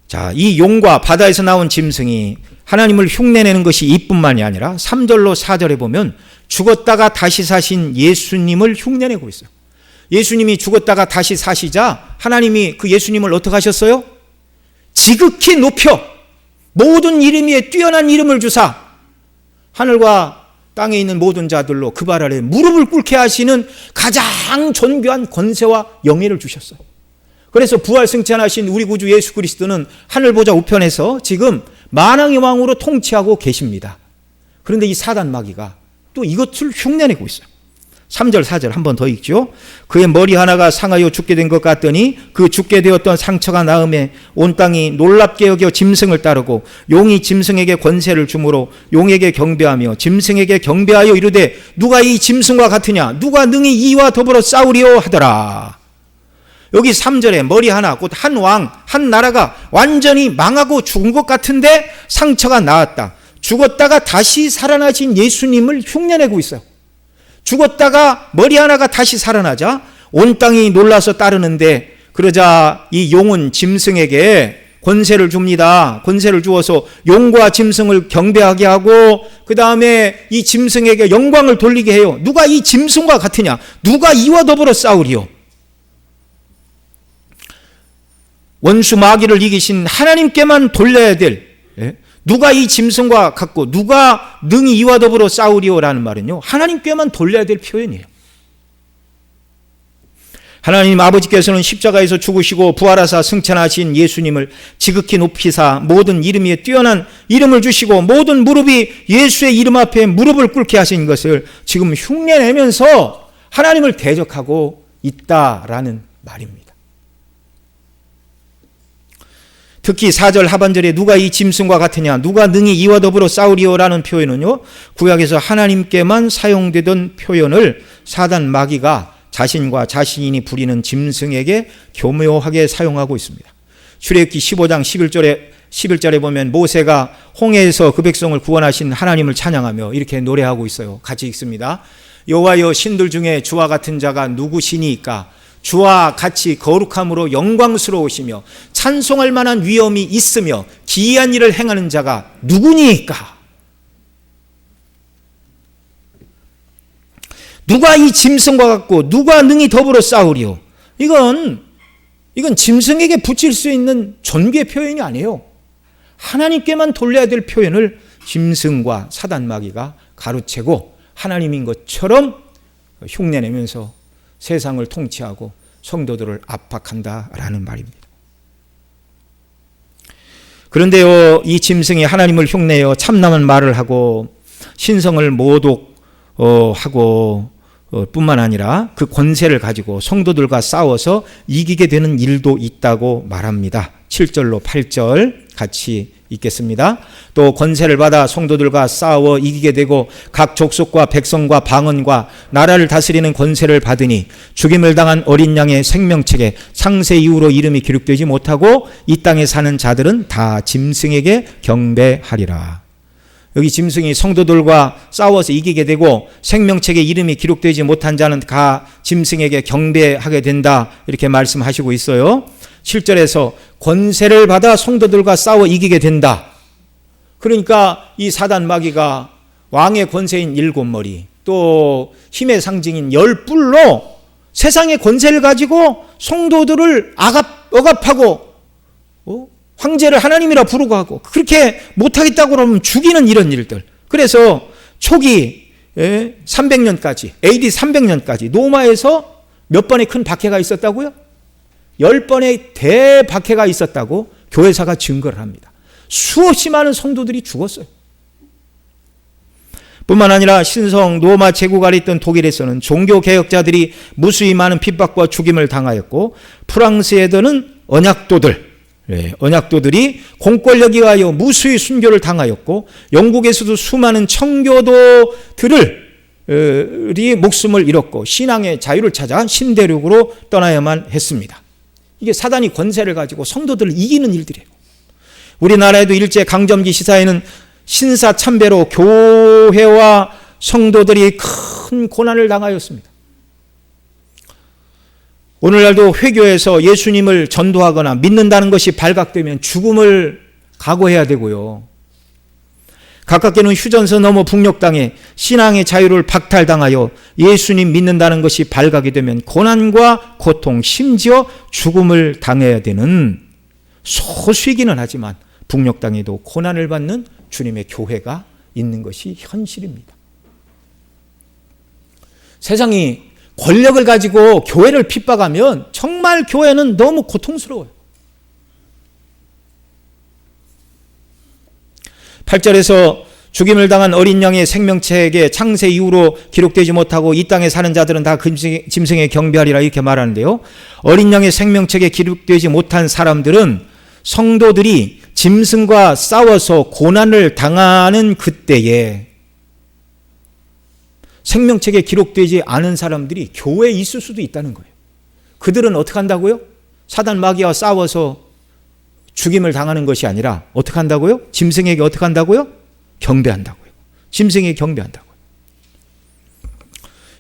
Speaker 1: 자, 이 용과 바다에서 나온 짐승이 하나님을 흉내내는 것이 이뿐만이 아니라 3절로 4절에 보면 죽었다가 다시 사신 예수님을 흉내내고 있어요. 예수님이 죽었다가 다시 사시자 하나님이 그 예수님을 어떻게 하셨어요? 지극히 높여 모든 이름 위에 뛰어난 이름을 주사 하늘과 땅에 있는 모든 자들로 그 발 아래 무릎을 꿇게 하시는 가장 존귀한 권세와 영예를 주셨어요. 그래서 부활 승천하신 우리 구주 예수 그리스도는 하늘 보좌 우편에서 지금 만왕의 왕으로 통치하고 계십니다. 그런데 이 사단 마귀가 또 이것을 흉내내고 있어요. 3절 4절 한 번 더 읽죠. 그의 머리 하나가 상하여 죽게 된 것 같더니 그 죽게 되었던 상처가 나음에 온 땅이 놀랍게 여겨 짐승을 따르고 용이 짐승에게 권세를 주므로 용에게 경배하며 짐승에게 경배하여 이르되 누가 이 짐승과 같으냐, 누가 능히 이와 더불어 싸우리요 하더라. 여기 3절에 머리 하나, 곧 한 왕, 한 나라가 완전히 망하고 죽은 것 같은데 상처가 나았다. 죽었다가 다시 살아나신 예수님을 흉내내고 있어요. 죽었다가 머리 하나가 다시 살아나자 온 땅이 놀라서 따르는데, 그러자 이 용은 짐승에게 권세를 줍니다. 권세를 주어서 용과 짐승을 경배하게 하고 그 다음에 이 짐승에게 영광을 돌리게 해요. 누가 이 짐승과 같으냐, 누가 이와 더불어 싸우리요. 원수 마귀를 이기신 하나님께만 돌려야 될, 누가 이 짐승과 같고 누가 능히 이와 더불어 싸우리오라는 말은요, 하나님께만 돌려야 될 표현이에요. 하나님 아버지께서는 십자가에서 죽으시고 부활하사 승천하신 예수님을 지극히 높이사 모든 이름 위에 뛰어난 이름을 주시고 모든 무릎이 예수의 이름 앞에 무릎을 꿇게 하신 것을 지금 흉내내면서 하나님을 대적하고 있다라는 말입니다. 특히 4절 하반절에 누가 이 짐승과 같으냐, 누가 능히 이와 더불어 싸우리오라는 표현은요, 구약에서 하나님께만 사용되던 표현을 사단 마귀가 자신과 자신이 부리는 짐승에게 교묘하게 사용하고 있습니다. 출애굽기 15장 11절에 보면 모세가 홍해에서 그 백성을 구원하신 하나님을 찬양하며 이렇게 노래하고 있어요. 같이 읽습니다. 여호와여, 신들 중에 주와 같은 자가 누구시니까? 주와 같이 거룩함으로 영광스러우시며 찬송할 만한 위엄이 있으며 기이한 일을 행하는 자가 누구니까? 누가 이 짐승과 같고 누가 능히 더불어 싸우리요? 이건 짐승에게 붙일 수 있는 존귀의 표현이 아니에요. 하나님께만 돌려야 될 표현을 짐승과 사단 마귀가 가로채고 하나님인 것처럼 흉내내면서 세상을 통치하고 성도들을 압박한다라는 말입니다. 그런데요, 이 짐승이 하나님을 흉내어 참남한 말을 하고 신성을 모독하고 뿐만 아니라 그 권세를 가지고 성도들과 싸워서 이기게 되는 일도 있다고 말합니다. 7절로 8절 같이 읽겠습니다. 또 권세를 받아 성도들과 싸워 이기게 되고 각 족속과 백성과 방언과 나라를 다스리는 권세를 받으니 죽임을 당한 어린 양의 생명책에 창세 이후로 이름이 기록되지 못하고 이 땅에 사는 자들은 다 짐승에게 경배하리라. 여기 짐승이 성도들과 싸워서 이기게 되고 생명책에 이름이 기록되지 못한 자는 다 짐승에게 경배하게 된다, 이렇게 말씀하시고 있어요. 7절에서 권세를 받아 성도들과 싸워 이기게 된다. 그러니까 이 사단 마귀가 왕의 권세인 7머리, 또 힘의 상징인 10뿔로 세상의 권세를 가지고 성도들을 억압하고 황제를 하나님이라 부르고 하고, 그렇게 못하겠다고 그러면 죽이는 이런 일들. 그래서 초기 300년까지, AD 300년까지 로마에서 몇 번의 큰 박해가 있었다고요? 10번의 대박해가 있었다고 교회사가 증거를 합니다. 수없이 많은 성도들이 죽었어요. 뿐만 아니라 신성 로마 제국 아래 있던 독일에서는 종교개혁자들이 무수히 많은 핍박과 죽임을 당하였고, 프랑스에서는 언약도들이 공권력에 의하여 무수히 순교를 당하였고, 영국에서도 수많은 청교도들이 목숨을 잃었고 신앙의 자유를 찾아 신대륙으로 떠나야만 했습니다. 이게 사단이 권세를 가지고 성도들을 이기는 일들이에요. 우리나라에도 일제 강점기 시사에는 신사참배로 교회와 성도들이 큰 고난을 당하였습니다. 오늘날도 회교에서 예수님을 전도하거나 믿는다는 것이 발각되면 죽음을 각오해야 되고요. 가깝게는 휴전선 넘어 북녘땅에 신앙의 자유를 박탈당하여 예수님 믿는다는 것이 발각이 되면 고난과 고통, 심지어 죽음을 당해야 되는, 소수이기는 하지만 북녘 땅에도 고난을 받는 주님의 교회가 있는 것이 현실입니다. 세상이 권력을 가지고 교회를 핍박하면 정말 교회는 너무 고통스러워요. 8절에서 죽임을 당한 어린 양의 생명책에 창세 이후로 기록되지 못하고 이 땅에 사는 자들은 다 짐승에 경배하리라, 이렇게 말하는데요. 어린 양의 생명책에 기록되지 못한 사람들은 성도들이 짐승과 싸워서 고난을 당하는 그때에 생명책에 기록되지 않은 사람들이 교회에 있을 수도 있다는 거예요. 그들은 어떻게 한다고요? 사단 마귀와 싸워서 죽임을 당하는 것이 아니라 어떻게 한다고요? 짐승에게 어떻게 한다고요? 경배한다고요. 짐승에게 경배한다고요.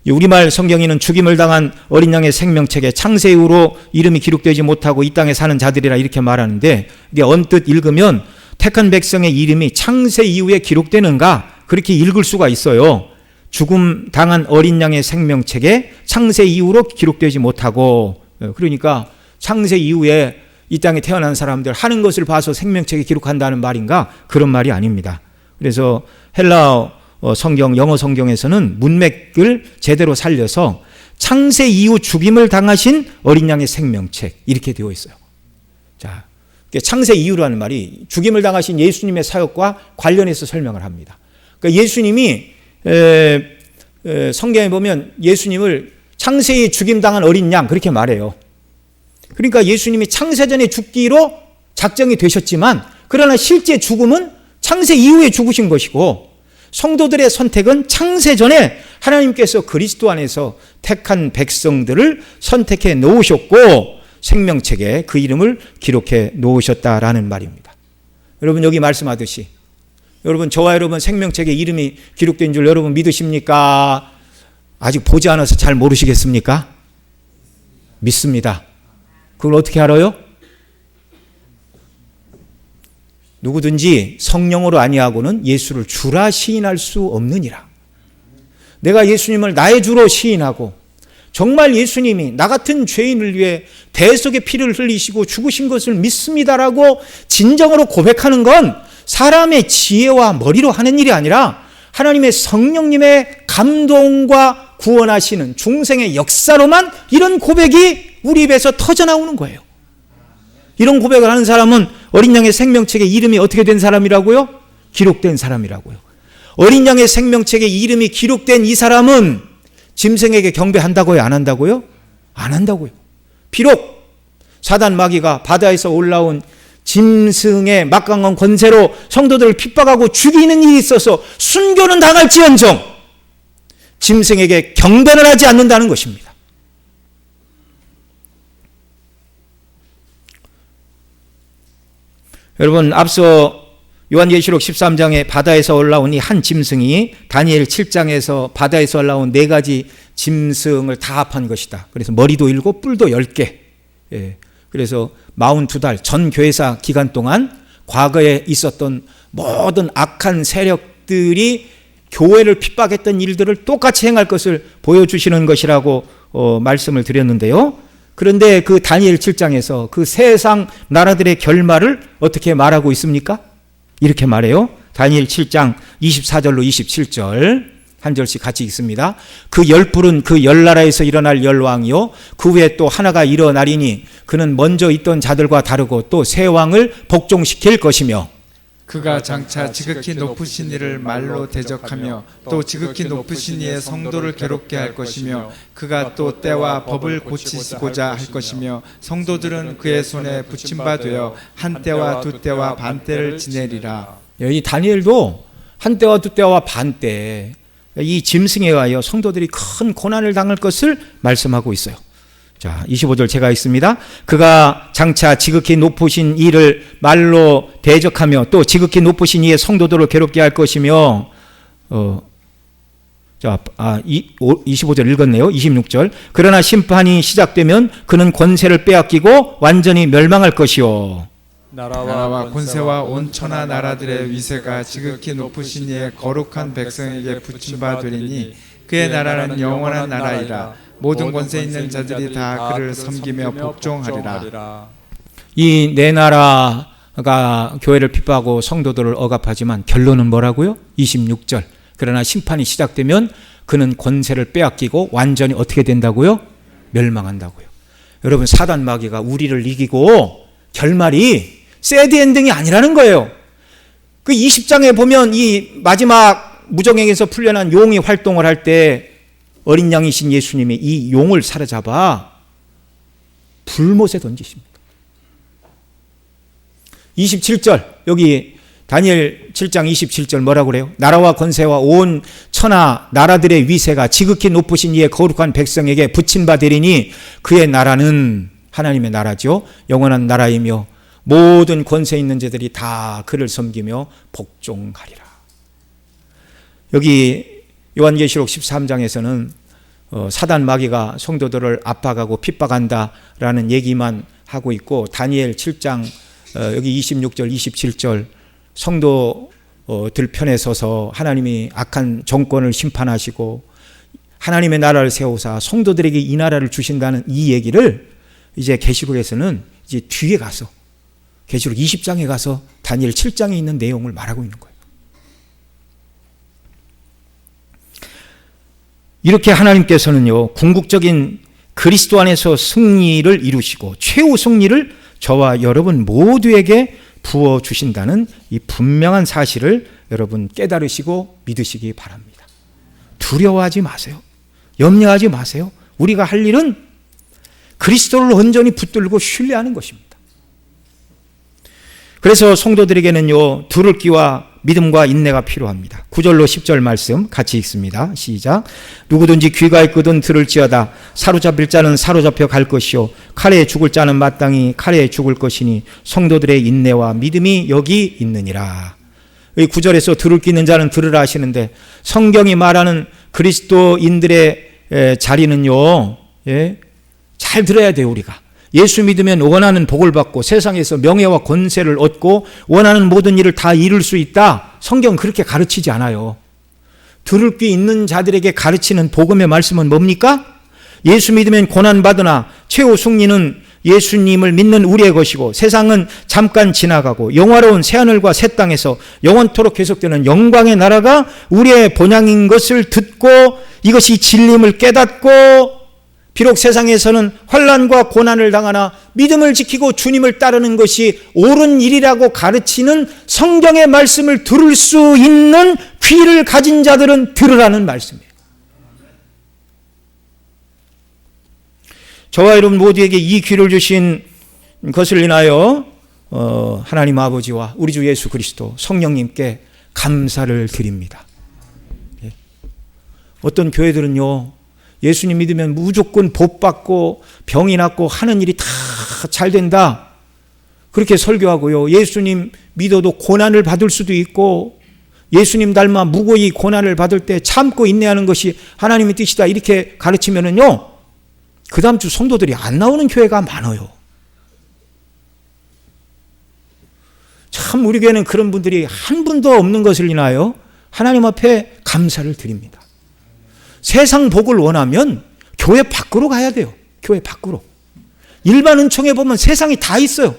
Speaker 1: 우리말 성경에는 죽임을 당한 어린 양의 생명책에 창세 이후로 이름이 기록되지 못하고 이 땅에 사는 자들이라, 이렇게 말하는데, 이게 언뜻 읽으면 택한 백성의 이름이 창세 이후에 기록되는가, 그렇게 읽을 수가 있어요. 죽음 당한 어린 양의 생명책에 창세 이후로 기록되지 못하고, 그러니까 창세 이후에 이 땅에 태어난 사람들 하는 것을 봐서 생명책에 기록한다는 말인가? 그런 말이 아닙니다. 그래서 헬라어 성경, 영어 성경에서는 문맥을 제대로 살려서 창세 이후 죽임을 당하신 어린 양의 생명책, 이렇게 되어 있어요. 자, 창세 이후라는 말이 죽임을 당하신 예수님의 사역과 관련해서 설명을 합니다. 그러니까 예수님이 성경에 보면 예수님을 창세에 죽임당한 어린 양, 그렇게 말해요. 그러니까 예수님이 창세전에 죽기로 작정이 되셨지만, 그러나 실제 죽음은 창세 이후에 죽으신 것이고, 성도들의 선택은 창세전에 하나님께서 그리스도 안에서 택한 백성들을 선택해 놓으셨고 생명책에 그 이름을 기록해 놓으셨다라는 말입니다. 여러분, 여기 말씀하듯이 여러분, 저와 여러분 생명책에 이름이 기록된 줄 여러분 믿으십니까? 아직 보지 않아서 잘 모르시겠습니까? 믿습니다. 그걸 어떻게 알아요? 누구든지 성령으로 아니하고는 예수를 주라 시인할 수 없느니라. 내가 예수님을 나의 주로 시인하고 정말 예수님이 나 같은 죄인을 위해 대속의 피를 흘리시고 죽으신 것을 믿습니다라고 진정으로 고백하는 건 사람의 지혜와 머리로 하는 일이 아니라 하나님의 성령님의 감동과 구원하시는 중생의 역사로만 이런 고백이 우리 입에서 터져나오는 거예요. 이런 고백을 하는 사람은 어린 양의 생명책에 이름이 어떻게 된 사람이라고요? 기록된 사람이라고요. 어린 양의 생명책에 이름이 기록된 이 사람은 짐승에게 경배한다고요? 안 한다고요? 안 한다고요. 비록 사단 마귀가 바다에서 올라온 짐승의 막강한 권세로 성도들을 핍박하고 죽이는 일이 있어서 순교는 당할지언정 짐승에게 경배를 하지 않는다는 것입니다. 여러분, 앞서 요한계시록 13장에 바다에서 올라온 이 한 짐승이 다니엘 7장에서 바다에서 올라온 4가지 짐승을 다 합한 것이다. 그래서 머리도 7, 뿔도 10개. 그래서 42달 전 교회사 기간 동안 과거에 있었던 모든 악한 세력들이 교회를 핍박했던 일들을 똑같이 행할 것을 보여주시는 것이라고 말씀을 드렸는데요. 그런데 그 다니엘 7장에서 그 세상 나라들의 결말을 어떻게 말하고 있습니까? 이렇게 말해요. 다니엘 7장 24절로 27절 한 절씩 같이 읽습니다. 그 10불은 그 10나라에서 일어날 열왕이요 그 후에 또 하나가 일어나리니 그는 먼저 있던 자들과 다르고 또 새 왕을 복종시킬 것이며
Speaker 2: 그가 장차 지극히 높으신 이를 말로 대적하며 또 지극히 높으신 이의 성도를 괴롭게 할 것이며 그가 또 때와 법을 고치시고자 할 것이며 성도들은 그의 손에 붙임바 되어 한 때와 두 때와 반 때를 지내리라.
Speaker 1: 이 다니엘도 한 때와 두 때와 반 때 이 짐승에 의하여 성도들이 큰 고난을 당할 것을 말씀하고 있어요. 자, 25절 제가 읽습니다. 그가 장차 지극히 높으신 이를 말로 대적하며 또 지극히 높으신 이의 성도들을 괴롭게 할 것이며 25절 읽었네요. 26절 그러나 심판이 시작되면 그는 권세를 빼앗기고 완전히 멸망할 것이요
Speaker 2: 나라와 권세와 온 천하 나라들의 위세가 지극히 높으신 이의 거룩한 백성에게 붙임바 되리니 그의 나라는 영원한 나라이라. 모든 권세 있는 자들이 다 그를 섬기며 복종하리라.
Speaker 1: 이 네 나라가 교회를 핍박하고 성도들을 억압하지만 결론은 뭐라고요? 26절 그러나 심판이 시작되면 그는 권세를 빼앗기고 완전히 어떻게 된다고요? 멸망한다고요. 여러분, 사단 마귀가 우리를 이기고 결말이 새드 엔딩이 아니라는 거예요. 그 20장에 보면 이 마지막 무정행에서 풀려난 용이 활동을 할 때 어린 양이신 예수님이 이 용을 사로잡아 불못에 던지십니다. 27절 여기 다니엘 7장 27절 뭐라고 그래요? 나라와 권세와 온 천하 나라들의 위세가 지극히 높으신 이의 거룩한 백성에게 붙임바 되리니 그의 나라는 하나님의 나라죠. 영원한 나라이며 모든 권세 있는 자들이 다 그를 섬기며 복종하리라. 여기 요한계시록 13장에서는 사단 마귀가 성도들을 압박하고 핍박한다라는 얘기만 하고 있고 다니엘 7장 여기 26절 27절 성도들 편에 서서 하나님이 악한 정권을 심판하시고 하나님의 나라를 세우사 성도들에게 이 나라를 주신다는 이 얘기를 이제 계시록에서는 이제 뒤에 가서 계시록 20장에 가서 다니엘 7장에 있는 내용을 말하고 있는 거예요. 이렇게 하나님께서는요, 궁극적인 그리스도 안에서 승리를 이루시고 최후 승리를 저와 여러분 모두에게 부어주신다는 이 분명한 사실을 여러분 깨달으시고 믿으시기 바랍니다. 두려워하지 마세요. 염려하지 마세요. 우리가 할 일은 그리스도를 온전히 붙들고 신뢰하는 것입니다. 그래서 성도들에게는요, 두를 귀와 믿음과 인내가 필요합니다. 9절로 10절 말씀 같이 읽습니다. 시작. 누구든지 귀가 있거든 들을지어다. 사로잡힐 자는 사로잡혀 갈 것이요 칼에 죽을 자는 마땅히 칼에 죽을 것이니 성도들의 인내와 믿음이 여기 있느니라. 이 9절에서 들을 귀 있는 자는 들으라 하시는데 성경이 말하는 그리스도인들의 자리는요, 잘 들어야 돼요. 우리가 예수 믿으면 원하는 복을 받고 세상에서 명예와 권세를 얻고 원하는 모든 일을 다 이룰 수 있다. 성경은 그렇게 가르치지 않아요. 들을 귀 있는 자들에게 가르치는 복음의 말씀은 뭡니까? 예수 믿으면 고난받으나 최후 승리는 예수님을 믿는 우리의 것이고 세상은 잠깐 지나가고 영화로운 새하늘과 새 땅에서 영원토록 계속되는 영광의 나라가 우리의 본향인 것을 듣고 이것이 진리임을 깨닫고 비록 세상에서는 환난과 고난을 당하나 믿음을 지키고 주님을 따르는 것이 옳은 일이라고 가르치는 성경의 말씀을 들을 수 있는 귀를 가진 자들은 들으라는 말씀이에요. 저와 여러분 모두에게 이 귀를 주신 것을 인하여 하나님 아버지와 우리 주 예수 그리스도 성령님께 감사를 드립니다. 어떤 교회들은요, 예수님 믿으면 무조건 복 받고 병이 낫고 하는 일이 다 잘 된다, 그렇게 설교하고요. 예수님 믿어도 고난을 받을 수도 있고 예수님 닮아 무고히 고난을 받을 때 참고 인내하는 것이 하나님의 뜻이다, 이렇게 가르치면은요, 그 다음 주 성도들이 안 나오는 교회가 많아요. 참 우리 교회는 그런 분들이 한 분도 없는 것을 인하여 하나님 앞에 감사를 드립니다. 세상 복을 원하면 교회 밖으로 가야 돼요. 교회 밖으로. 일반 은총에 보면 세상이 다 있어요.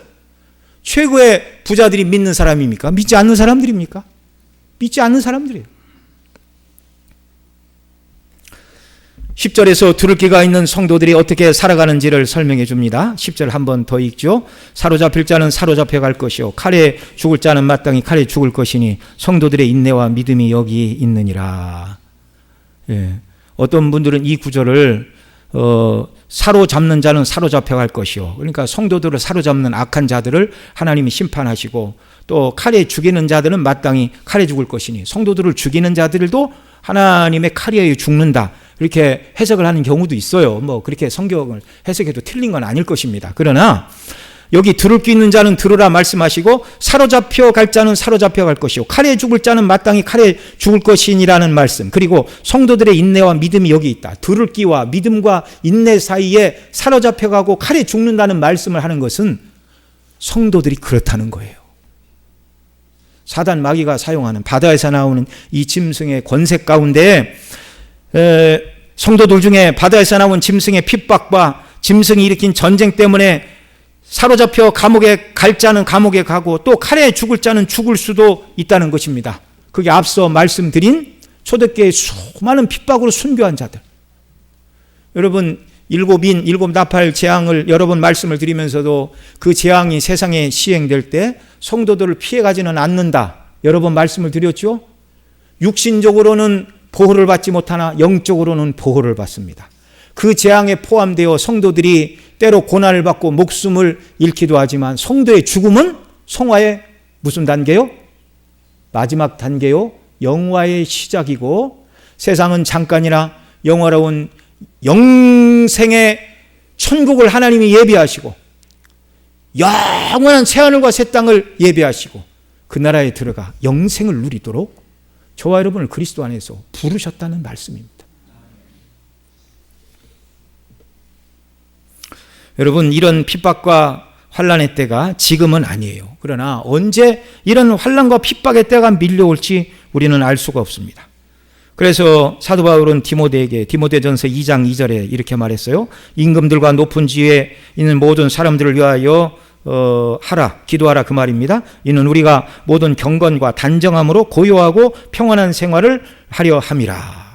Speaker 1: 최고의 부자들이 믿는 사람입니까? 믿지 않는 사람들입니까? 믿지 않는 사람들이에요. 10절에서 들을 귀가 있는 성도들이 어떻게 살아가는지를 설명해 줍니다. 10절 한 번 더 읽죠. 사로잡힐 자는 사로잡혀 갈 것이요 칼에 죽을 자는 마땅히 칼에 죽을 것이니 성도들의 인내와 믿음이 여기 있느니라. 예. 어떤 분들은 이 구절을 사로잡는 자는 사로잡혀 갈 것이요, 그러니까 성도들을 사로잡는 악한 자들을 하나님이 심판하시고, 또 칼에 죽이는 자들은 마땅히 칼에 죽을 것이니 성도들을 죽이는 자들도 하나님의 칼에 죽는다, 이렇게 해석을 하는 경우도 있어요. 뭐 그렇게 성경을 해석해도 틀린 건 아닐 것입니다. 그러나 여기 들을 귀 있는 자는 들으라 말씀하시고, 사로잡혀 갈 자는 사로잡혀 갈 것이요 칼에 죽을 자는 마땅히 칼에 죽을 것이니라는 말씀, 그리고 성도들의 인내와 믿음이 여기 있다. 들을 귀와 믿음과 인내 사이에 사로잡혀 가고 칼에 죽는다는 말씀을 하는 것은 성도들이 그렇다는 거예요. 사단 마귀가 사용하는 바다에서 나오는 이 짐승의 권세 가운데 성도들 중에 바다에서 나온 짐승의 핍박과 짐승이 일으킨 전쟁 때문에 사로잡혀 감옥에 갈 자는 감옥에 가고 또 칼에 죽을 자는 죽을 수도 있다는 것입니다. 그게 앞서 말씀드린 초대교회의 수많은 핍박으로 순교한 자들. 여러분, 일곱 나팔 재앙을 여러 번 말씀을 드리면서도 그 재앙이 세상에 시행될 때 성도들을 피해가지는 않는다, 여러 번 말씀을 드렸죠. 육신적으로는 보호를 받지 못하나 영적으로는 보호를 받습니다. 그 재앙에 포함되어 성도들이 때로 고난을 받고 목숨을 잃기도 하지만 성도의 죽음은 성화의 무슨 단계요? 마지막 단계요. 영화의 시작이고, 세상은 잠깐이나 영화로운 영생의 천국을 하나님이 예비하시고 영원한 새하늘과 새 땅을 예비하시고 그 나라에 들어가 영생을 누리도록 저와 여러분을 그리스도 안에서 부르셨다는 말씀입니다. 여러분, 이런 핍박과 환난의 때가 지금은 아니에요. 그러나 언제 이런 환난과 핍박의 때가 밀려올지 우리는 알 수가 없습니다. 그래서 사도 바울은 디모데에게 디모데전서 2장 2절에 이렇게 말했어요. 임금들과 높은 지위에 있는 모든 사람들을 위하여 하라, 기도하라, 그 말입니다. 이는 우리가 모든 경건과 단정함으로 고요하고 평안한 생활을 하려 함이라.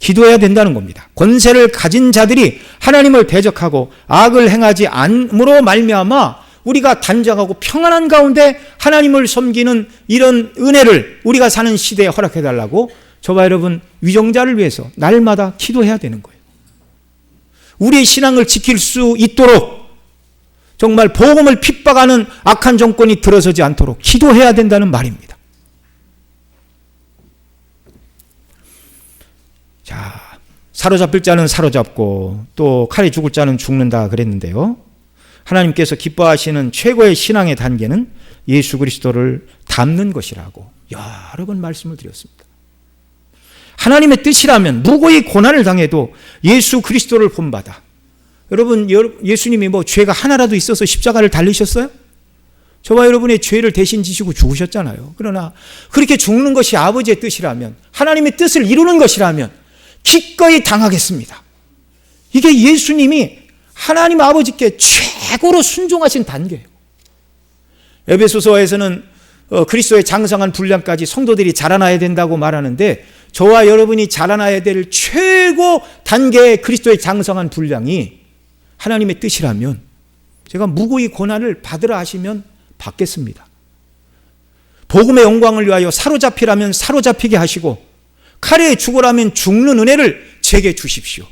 Speaker 1: 기도해야 된다는 겁니다. 권세를 가진 자들이 하나님을 대적하고 악을 행하지 않음으로 말미암아 우리가 단정하고 평안한 가운데 하나님을 섬기는 이런 은혜를 우리가 사는 시대에 허락해달라고 저와 여러분 위정자를 위해서 날마다 기도해야 되는 거예요. 우리의 신앙을 지킬 수 있도록 정말 복음을 핍박하는 악한 정권이 들어서지 않도록 기도해야 된다는 말입니다. 자, 사로잡힐 자는 사로잡고 또 칼에 죽을 자는 죽는다 그랬는데요. 하나님께서 기뻐하시는 최고의 신앙의 단계는 예수 그리스도를 닮는 것이라고 여러 번 말씀을 드렸습니다. 하나님의 뜻이라면 무고히 고난을 당해도 예수 그리스도를 본받아. 여러분, 예수님이 뭐 죄가 하나라도 있어서 십자가를 달리셨어요? 저와 여러분의 죄를 대신 지시고 죽으셨잖아요. 그러나 그렇게 죽는 것이 아버지의 뜻이라면, 하나님의 뜻을 이루는 것이라면 기꺼이 당하겠습니다. 이게 예수님이 하나님 아버지께 최고로 순종하신 단계예요. 에베소서에서는 그리스도의 장성한 분량까지 성도들이 자라나야 된다고 말하는데, 저와 여러분이 자라나야 될 최고 단계의 그리스도의 장성한 분량이 하나님의 뜻이라면 제가 무고히 고난을 받으라 하시면 받겠습니다. 복음의 영광을 위하여 사로잡히라면 사로잡히게 하시고 칼에 죽으라면 죽는 은혜를 제게 주십시오.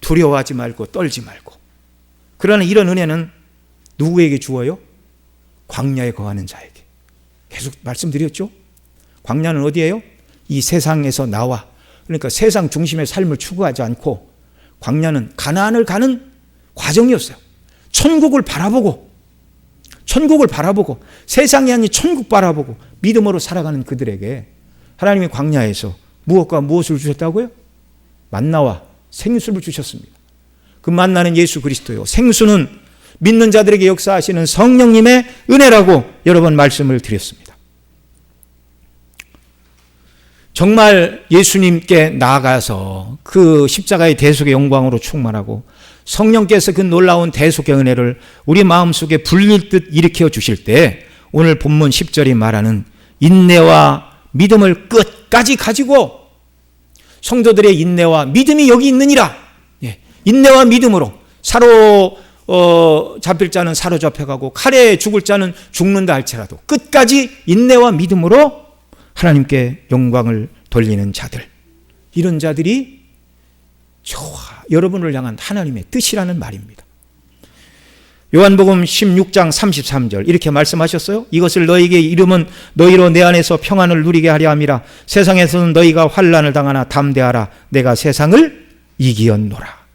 Speaker 1: 두려워하지 말고 떨지 말고. 그러나 이런 은혜는 누구에게 주어요? 광야에 거하는 자에게. 계속 말씀드렸죠? 광야는 어디예요? 이 세상에서 나와, 그러니까 세상 중심의 삶을 추구하지 않고 광야는 가나안을 가는 과정이었어요. 천국을 바라보고 세상이 아닌 천국 바라보고 믿음으로 살아가는 그들에게 하나님이 광야에서 무엇과 무엇을 주셨다고요? 만나와 생수를 주셨습니다. 그 만나는 예수 그리스도요. 생수는 믿는 자들에게 역사하시는 성령님의 은혜라고 여러 번 말씀을 드렸습니다. 정말 예수님께 나아가서 그 십자가의 대속의 영광으로 충만하고 성령께서 그 놀라운 대속의 은혜를 우리 마음속에 불릴 듯 일으켜 주실 때, 오늘 본문 10절이 말하는 인내와 믿음을 끝까지 가지고, 성도들의 인내와 믿음이 여기 있느니라. 인내와 믿음으로 잡힐 자는 사로잡혀가고 칼에 죽을 자는 죽는다 할지라도 끝까지 인내와 믿음으로 하나님께 영광을 돌리는 자들, 이런 자들이 저와 여러분을 향한 하나님의 뜻이라는 말입니다. 요한복음 16장 33절 이렇게 말씀하셨어요. 이것을 너희에게 이르면 너희로 내 안에서 평안을 누리게 하려 함이라. 세상에서는 너희가 환난을 당하나 담대하라. 내가 세상을 이기었노라.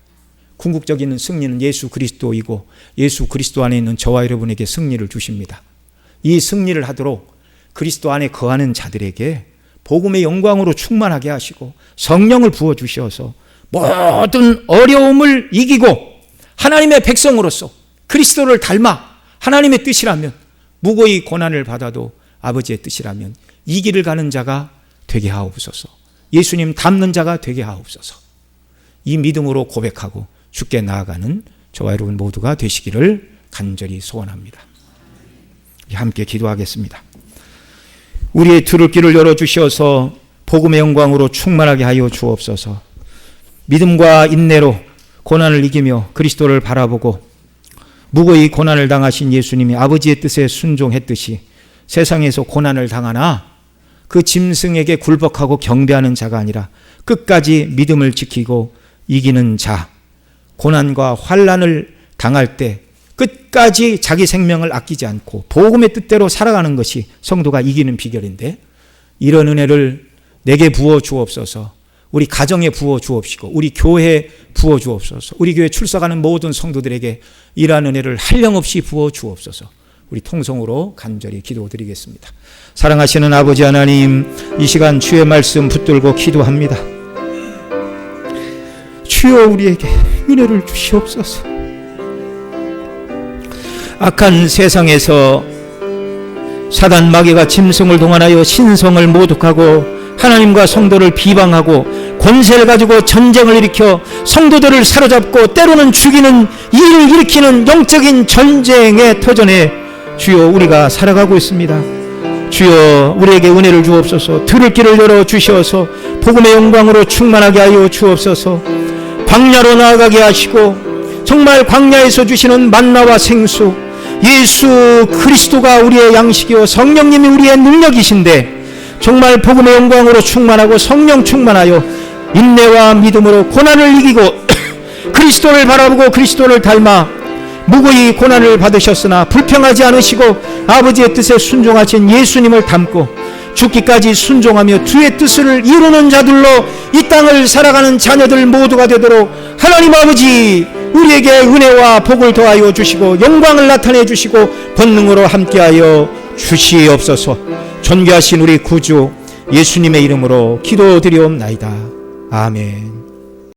Speaker 1: 궁극적인 승리는 예수 그리스도이고 예수 그리스도 안에 있는 저와 여러분에게 승리를 주십니다. 이 승리를 하도록 그리스도 안에 거하는 자들에게 복음의 영광으로 충만하게 하시고 성령을 부어주셔서 모든 어려움을 이기고 하나님의 백성으로서 그리스도를 닮아 하나님의 뜻이라면, 무고히 고난을 받아도 아버지의 뜻이라면 이 길을 가는 자가 되게 하옵소서. 예수님 닮는 자가 되게 하옵소서. 이 믿음으로 고백하고 주께 나아가는 저와 여러분 모두가 되시기를 간절히 소원합니다. 함께 기도하겠습니다. 우리의 들을 길을 열어주셔서 복음의 영광으로 충만하게 하여 주옵소서. 믿음과 인내로 고난을 이기며 그리스도를 바라보고 무고히 고난을 당하신 예수님이 아버지의 뜻에 순종했듯이 세상에서 고난을 당하나 그 짐승에게 굴복하고 경배하는 자가 아니라 끝까지 믿음을 지키고 이기는 자, 고난과 환난을 당할 때 끝까지 자기 생명을 아끼지 않고 복음의 뜻대로 살아가는 것이 성도가 이기는 비결인데, 이런 은혜를 내게 부어 주옵소서. 우리 가정에 부어 주옵시고 우리 교회에 부어 주옵소서. 우리 교회 출석하는 모든 성도들에게 이러한 은혜를 한량없이 부어 주옵소서. 우리 통성으로 간절히 기도드리겠습니다. 사랑하시는 아버지 하나님, 이 시간 주의 말씀 붙들고 기도합니다. 주여 우리에게 은혜를 주시옵소서. 악한 세상에서 사단 마귀가 짐승을 동원하여 신성을 모독하고 하나님과 성도를 비방하고 권세를 가지고 전쟁을 일으켜 성도들을 사로잡고 때로는 죽이는 일을 일으키는 영적인 전쟁의 터전에 주여 우리가 살아가고 있습니다. 주여 우리에게 은혜를 주옵소서. 들을 길을 열어 주셔서 복음의 영광으로 충만하게 하여 주옵소서. 광야로 나아가게 하시고 정말 광야에서 주시는 만나와 생수, 예수 그리스도가 우리의 양식이요 성령님이 우리의 능력이신데, 정말 복음의 영광으로 충만하고 성령 충만하여 인내와 믿음으로 고난을 이기고 그리스도를 바라보고 그리스도를 닮아 무고히 고난을 받으셨으나 불평하지 않으시고 아버지의 뜻에 순종하신 예수님을 닮고 죽기까지 순종하며 주의 뜻을 이루는 자들로 이 땅을 살아가는 자녀들 모두가 되도록 하나님 아버지 우리에게 은혜와 복을 더하여 주시고 영광을 나타내 주시고 권능으로 함께하여 주시옵소서. 존귀하신 우리 구주 예수님의 이름으로 기도드리옵나이다. 아멘.